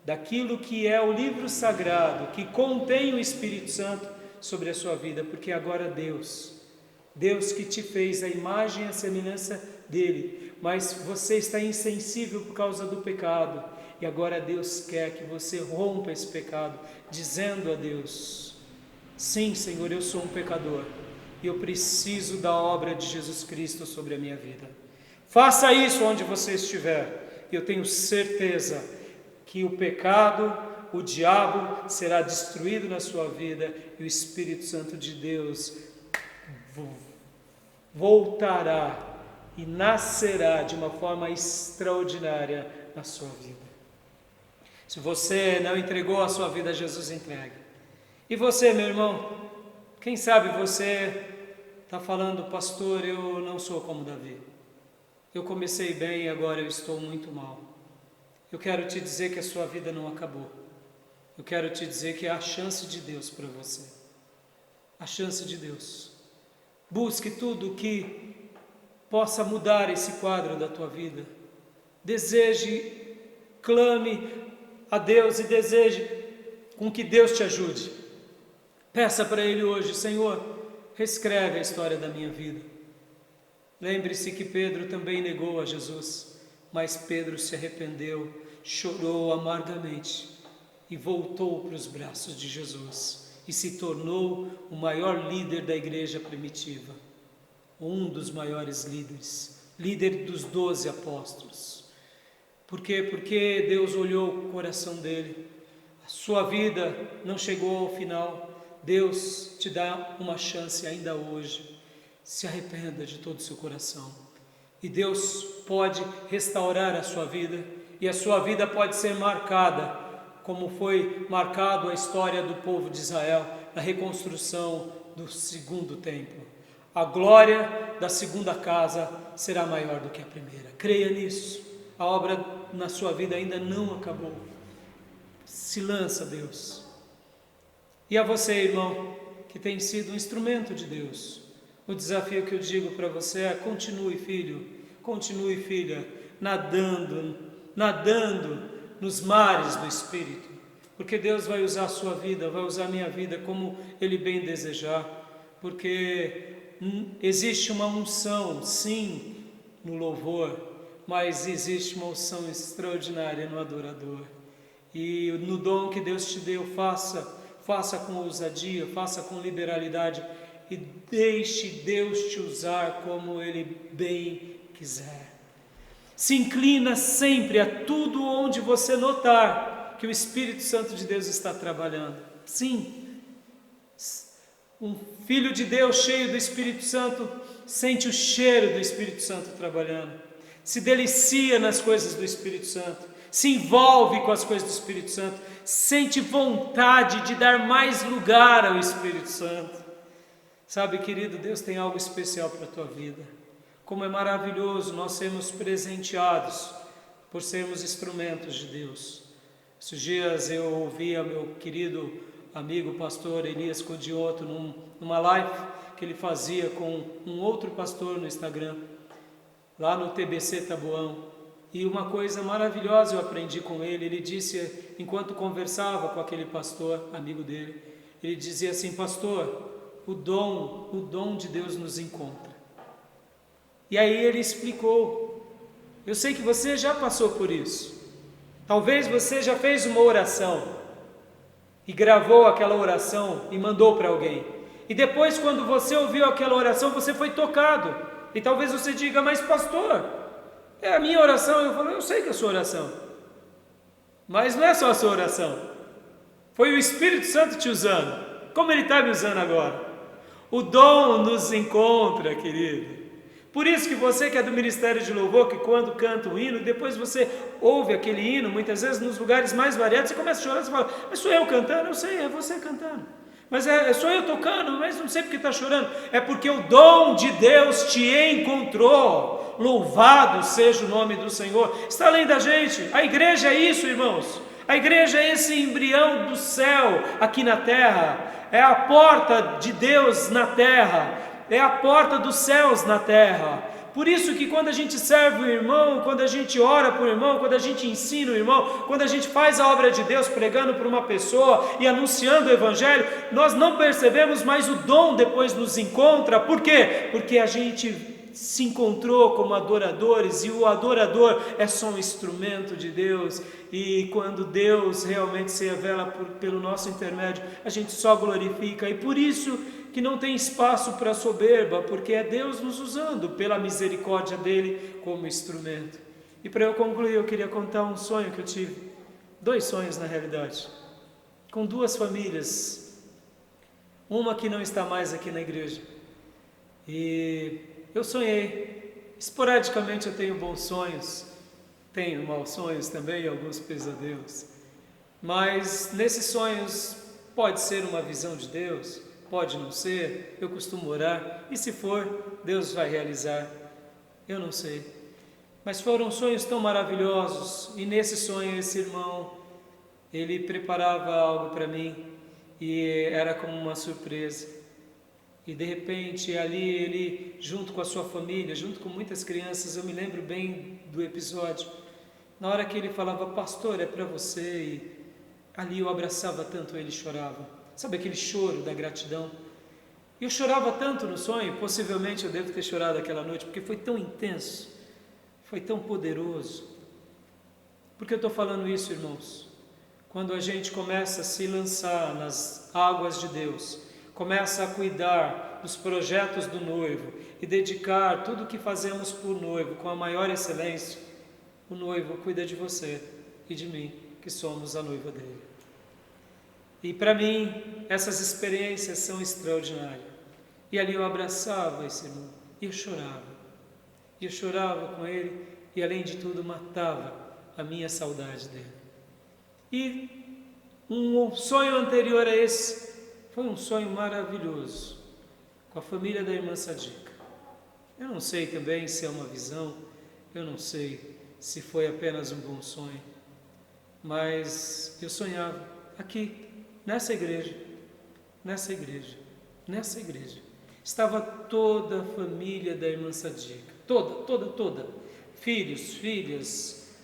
daquilo que é o livro sagrado, que contém o Espírito Santo sobre a sua vida, porque agora Deus que te fez a imagem e a semelhança dele, mas você está insensível por causa do pecado, e agora Deus quer que você rompa esse pecado, dizendo a Deus: sim, Senhor, eu sou um pecador, e eu preciso da obra de Jesus Cristo sobre a minha vida. Faça isso onde você estiver, e eu tenho certeza que o pecado, o diabo será destruído na sua vida, e o Espírito Santo de Deus voltará e nascerá de uma forma extraordinária na sua vida. Se você não entregou a sua vida a Jesus, entregue. E você, meu irmão, quem sabe você está falando: pastor, eu não sou como Davi. Eu comecei bem e agora eu estou muito mal. Eu quero te dizer que a sua vida não acabou. Eu quero te dizer que há a chance de Deus para você. A chance de Deus. Busque tudo que possa mudar esse quadro da tua vida. Deseje, clame a Deus e deseje com que Deus te ajude. Peça para Ele hoje: Senhor, reescreve a história da minha vida. Lembre-se que Pedro também negou a Jesus, mas Pedro se arrependeu, chorou amargamente e voltou para os braços de Jesus e se tornou o maior líder da igreja primitiva, um dos maiores líderes, líder dos 12 apóstolos. Por quê? Porque Deus olhou o coração dele. A sua vida não chegou ao final. Deus te dá uma chance ainda hoje. Se arrependa de todo o seu coração. E Deus pode restaurar a sua vida. E a sua vida pode ser marcada, como foi marcado a história do povo de Israel, na reconstrução do segundo templo. A glória da segunda casa será maior do que a primeira. Creia nisso. A obra na sua vida ainda não acabou. Se lança, Deus. E a você, irmão, que tem sido um instrumento de Deus, o desafio que eu digo para você é: continue, filho, continue, filha, nadando nos mares do Espírito, porque Deus vai usar a sua vida, vai usar a minha vida como Ele bem desejar, porque existe uma unção, sim, no louvor, mas existe uma unção extraordinária no adorador. E no dom que Deus te deu, faça com ousadia, faça com liberalidade e deixe Deus te usar como Ele bem quiser. Se inclina sempre a tudo onde você notar que o Espírito Santo de Deus está trabalhando. Sim, um filho de Deus cheio do Espírito Santo sente o cheiro do Espírito Santo trabalhando, se delicia nas coisas do Espírito Santo, se envolve com as coisas do Espírito Santo, sente vontade de dar mais lugar ao Espírito Santo. Sabe, querido, Deus tem algo especial para a tua vida. Como é maravilhoso nós sermos presenteados por sermos instrumentos de Deus. Esses dias eu ouvi meu querido amigo pastor Elias Codioto numa live que ele fazia com um outro pastor no Instagram, lá no TBC Taboão. E uma coisa maravilhosa eu aprendi com ele. Ele disse, enquanto conversava com aquele pastor, amigo dele, ele dizia assim: pastor, o dom de Deus nos encontra. E aí ele explicou: eu sei que você já passou por isso. Talvez você já fez uma oração e gravou aquela oração e mandou para alguém. E depois, quando você ouviu aquela oração, você foi tocado. E talvez você diga: mas pastor, é a minha oração. Eu falo: eu sei que é a sua oração, mas não é só a sua oração. Foi o Espírito Santo te usando, como Ele está me usando agora. O dom nos encontra, querido. Por isso que você que é do Ministério de Louvor, que quando canta o hino, depois você ouve aquele hino, muitas vezes nos lugares mais variados, você começa a chorar, você fala: mas sou eu cantando? Eu sei, é você cantando. Mas sou eu tocando, mas não sei porque está chorando. É porque o dom de Deus te encontrou. Louvado seja o nome do Senhor. Está além da gente. A igreja é isso, irmãos. A igreja é esse embrião do céu aqui na terra. É a porta de Deus na terra. É a porta dos céus na terra. Por isso que quando a gente serve o irmão, quando a gente ora por o irmão, quando a gente ensina o irmão, quando a gente faz a obra de Deus pregando para uma pessoa e anunciando o Evangelho, nós não percebemos, mas o dom depois nos encontra. Por quê? Porque a gente se encontrou como adoradores, e o adorador é só um instrumento de Deus, e quando Deus realmente se revela pelo nosso intermédio, a gente só glorifica. E por isso que não tem espaço para soberba, porque é Deus nos usando pela misericórdia dele como instrumento. E para eu concluir, eu queria contar um sonho que eu tive, 2 sonhos na realidade, com 2 famílias, uma que não está mais aqui na igreja. E eu sonhei, esporadicamente eu tenho bons sonhos, tenho maus sonhos também, alguns pesadelos, mas nesses sonhos pode ser uma visão de Deus, pode não ser, eu costumo orar, e se for, Deus vai realizar, eu não sei. Mas foram sonhos tão maravilhosos, e nesse sonho esse irmão, ele preparava algo para mim, e era como uma surpresa. E de repente ali ele, junto com a sua família, junto com muitas crianças, eu me lembro bem do episódio, na hora que ele falava: pastor, é para você, e ali eu abraçava tanto ele, chorava. Sabe aquele choro da gratidão? Eu chorava tanto no sonho, possivelmente eu devo ter chorado aquela noite, porque foi tão intenso, foi tão poderoso. Por que eu estou falando isso, irmãos? Quando a gente começa a se lançar nas águas de Deus, começa a cuidar dos projetos do noivo e dedicar tudo o que fazemos por noivo com a maior excelência, o noivo cuida de você e de mim, que somos a noiva dele. E para mim, essas experiências são extraordinárias. E ali eu abraçava esse irmão e eu chorava. E eu chorava com ele e, além de tudo, matava a minha saudade dele. E um sonho anterior a esse foi um sonho maravilhoso com a família da irmã Sadiqa. Eu não sei também se é uma visão, eu não sei se foi apenas um bom sonho, mas eu sonhava aqui, nessa igreja. Estava toda a família da irmã Sadiqa, toda, filhos, filhas,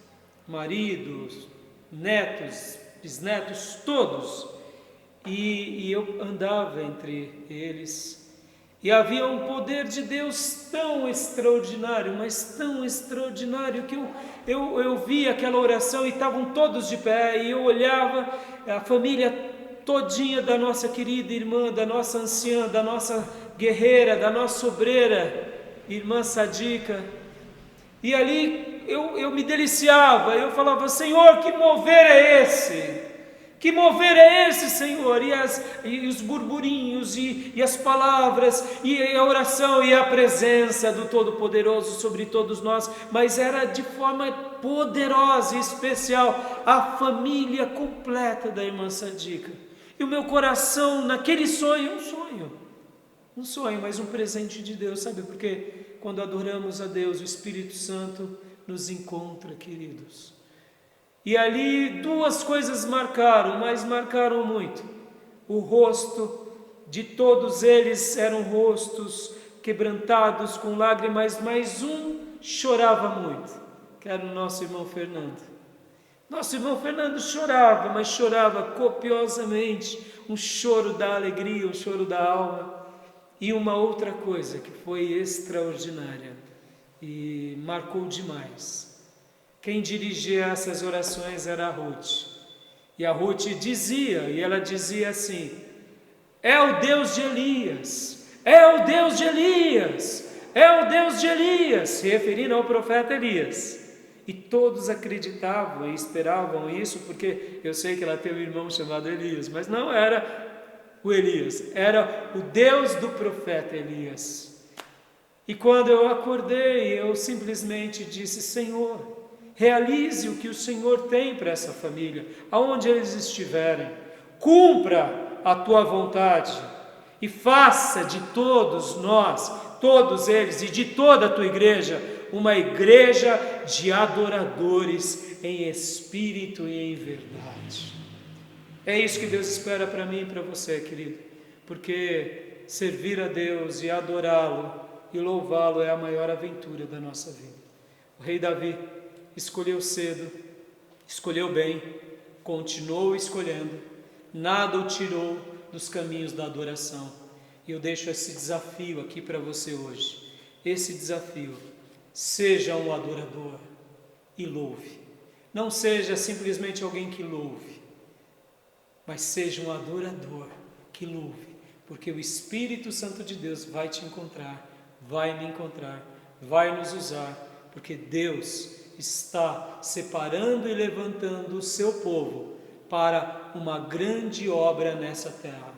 maridos, netos, bisnetos, todos, e eu andava entre eles, e havia um poder de Deus tão extraordinário, mas tão extraordinário, que eu via aquela oração e estavam todos de pé, e eu olhava a família todinha da nossa querida irmã, da nossa anciã, da nossa guerreira, da nossa obreira, irmã Sadiqa, e ali eu me deliciava, eu falava: Senhor, que mover é esse? Que mover é esse, Senhor? E os burburinhos, e as palavras, e a oração, e a presença do Todo-Poderoso sobre todos nós, mas era de forma poderosa e especial, a família completa da irmã Sadiqa. E o meu coração, naquele sonho, um sonho, mas um presente de Deus, sabe por quê? Quando adoramos a Deus, o Espírito Santo nos encontra, queridos. E ali duas coisas marcaram muito. O rosto de todos eles eram rostos quebrantados com lágrimas, mas um chorava muito, que era o nosso irmão Fernando. Nosso irmão Fernando chorava, mas chorava copiosamente, um choro da alegria, um choro da alma. E uma outra coisa que foi extraordinária e marcou demais. Quem dirigia essas orações era a Ruth. E a Ruth dizia, e ela dizia assim: é o Deus de Elias, é o Deus de Elias, é o Deus de Elias, se referindo ao profeta Elias. E todos acreditavam e esperavam isso, porque eu sei que ela tem um irmão chamado Elias, mas não era o Elias, era o Deus do profeta Elias. E quando eu acordei, eu simplesmente disse: Senhor, realize o que o Senhor tem para essa família, aonde eles estiverem, cumpra a tua vontade e faça de todos nós, todos eles e de toda a tua igreja, uma igreja de adoradores em espírito e em verdade. É isso que Deus espera para mim e para você, querido, porque servir a Deus e adorá-lo e louvá-lo é a maior aventura da nossa vida. O rei Davi escolheu cedo, escolheu bem, continuou escolhendo, nada o tirou dos caminhos da adoração. E eu deixo esse desafio aqui para você hoje. Esse desafio: seja um adorador e louve. Não seja simplesmente alguém que louve, mas seja um adorador que louve, porque o Espírito Santo de Deus vai te encontrar, vai me encontrar, vai nos usar, porque Deus está separando e levantando o seu povo para uma grande obra nessa terra.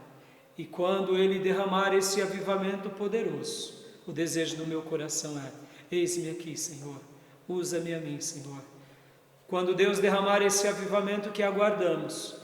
E quando Ele derramar esse avivamento poderoso, o desejo do meu coração é: eis-me aqui, Senhor, usa-me a mim, Senhor. Quando Deus derramar esse avivamento que aguardamos,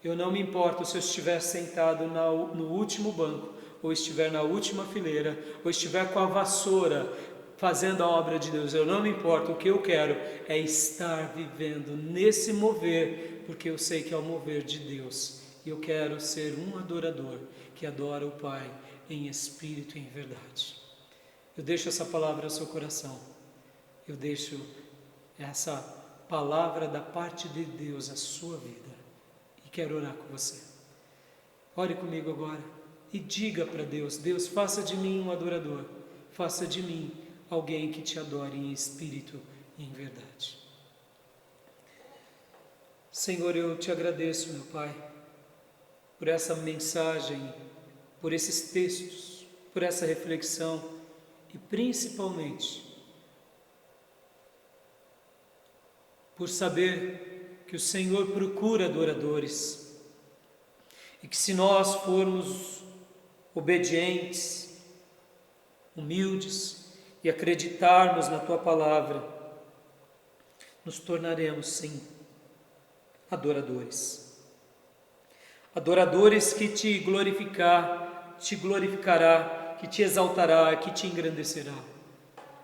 eu não me importo se eu estiver sentado no último banco, ou estiver na última fileira, ou estiver com a vassoura fazendo a obra de Deus, eu não me importo. O que eu quero é estar vivendo nesse mover, porque eu sei que é o mover de Deus, e eu quero ser um adorador que adora o Pai em espírito e em verdade. Eu deixo essa palavra ao seu coração, eu deixo essa palavra da parte de Deus à sua vida, e quero orar com você. Ore comigo agora e diga para Deus: Deus, faça de mim um adorador, faça de mim alguém que te adore em espírito e em verdade. Senhor, eu te agradeço, meu Pai, por essa mensagem, por esses textos, por essa reflexão e principalmente por saber que o Senhor procura adoradores e que se nós formos obedientes, humildes e acreditarmos na Tua Palavra, nos tornaremos, sim, adoradores. Adoradores que te glorificará, que te exaltará, que te engrandecerá.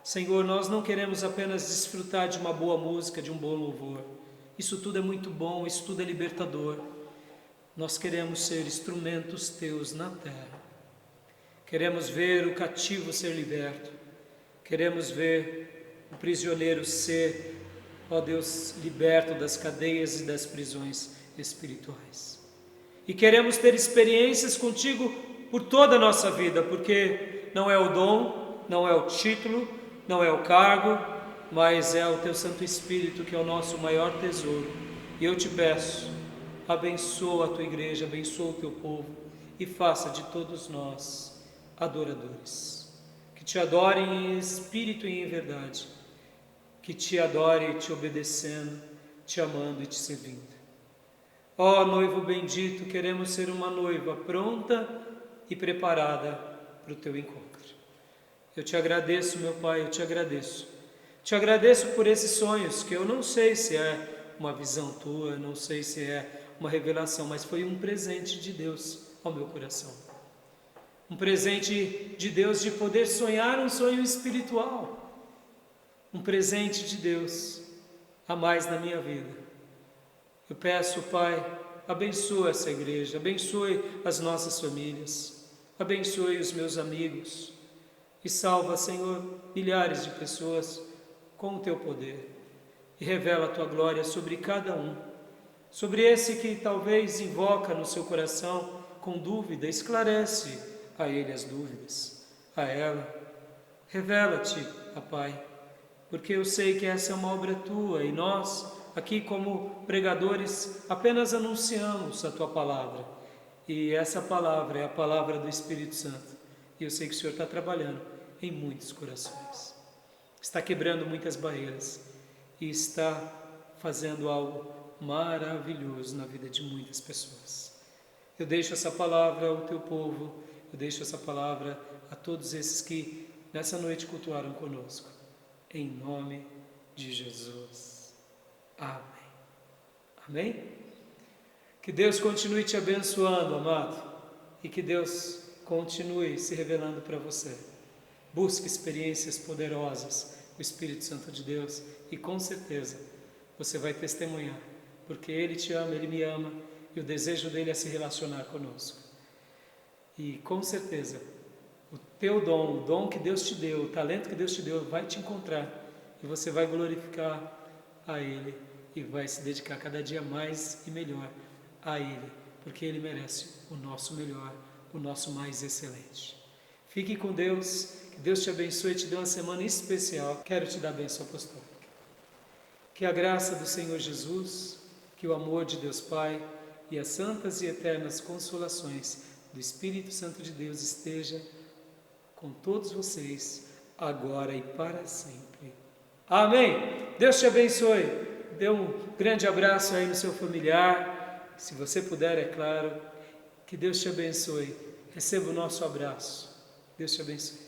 Senhor, nós não queremos apenas desfrutar de uma boa música, de um bom louvor. Isso tudo é muito bom, isso tudo é libertador. Nós queremos ser instrumentos Teus na terra. Queremos ver o cativo ser liberto. Queremos ver o prisioneiro ser, ó Deus, liberto das cadeias e das prisões espirituais. E queremos ter experiências contigo por toda a nossa vida, porque não é o dom, não é o título, não é o cargo, mas é o Teu Santo Espírito que é o nosso maior tesouro. E eu te peço, abençoa a Tua igreja, abençoa o Teu povo e faça de todos nós adoradores. Que te adorem em espírito e em verdade, que te adore te obedecendo, te amando e te servindo. Ó noivo bendito, queremos ser uma noiva pronta e preparada para o Teu encontro. Eu te agradeço, meu Pai, eu te agradeço. Te agradeço por esses sonhos, que eu não sei se é uma visão Tua, não sei se é uma revelação, mas foi um presente de Deus ao meu coração. Um presente de Deus de poder sonhar um sonho espiritual. Um presente de Deus a mais na minha vida. Eu peço, Pai, abençoe essa igreja, abençoe as nossas famílias, abençoe os meus amigos e salva, Senhor, milhares de pessoas com o Teu poder e revela a Tua glória sobre cada um, sobre esse que talvez invoca no seu coração com dúvida, esclarece a ele as dúvidas, a ela, revela-te, ó Pai, porque eu sei que essa é uma obra Tua e nós, aqui como pregadores, apenas anunciamos a Tua palavra e essa palavra é a palavra do Espírito Santo e eu sei que o Senhor está trabalhando em muitos corações, está quebrando muitas barreiras e está fazendo algo maravilhoso na vida de muitas pessoas. Eu deixo essa palavra ao Teu povo, eu deixo essa palavra a todos esses que nessa noite cultuaram conosco, em nome de Jesus. Amém. Amém? Que Deus continue te abençoando, amado, e que Deus continue se revelando para você. Busque experiências poderosas com o Espírito Santo de Deus e com certeza você vai testemunhar, porque Ele te ama, Ele me ama e o desejo dele é se relacionar conosco. E com certeza o teu dom, o dom que Deus te deu, o talento que Deus te deu vai te encontrar e você vai glorificar a Ele e vai se dedicar cada dia mais e melhor a Ele, porque Ele merece o nosso melhor, o nosso mais excelente. Fique com Deus, que Deus te abençoe e te dê uma semana especial. Quero te dar a bênção apostólica. Que a graça do Senhor Jesus, que o amor de Deus Pai e as santas e eternas consolações do Espírito Santo de Deus esteja com todos vocês, agora e para sempre. Amém! Deus te abençoe. Dê um grande abraço aí no seu familiar, se você puder, é claro. Que Deus te abençoe. Receba o nosso abraço. Deus te abençoe.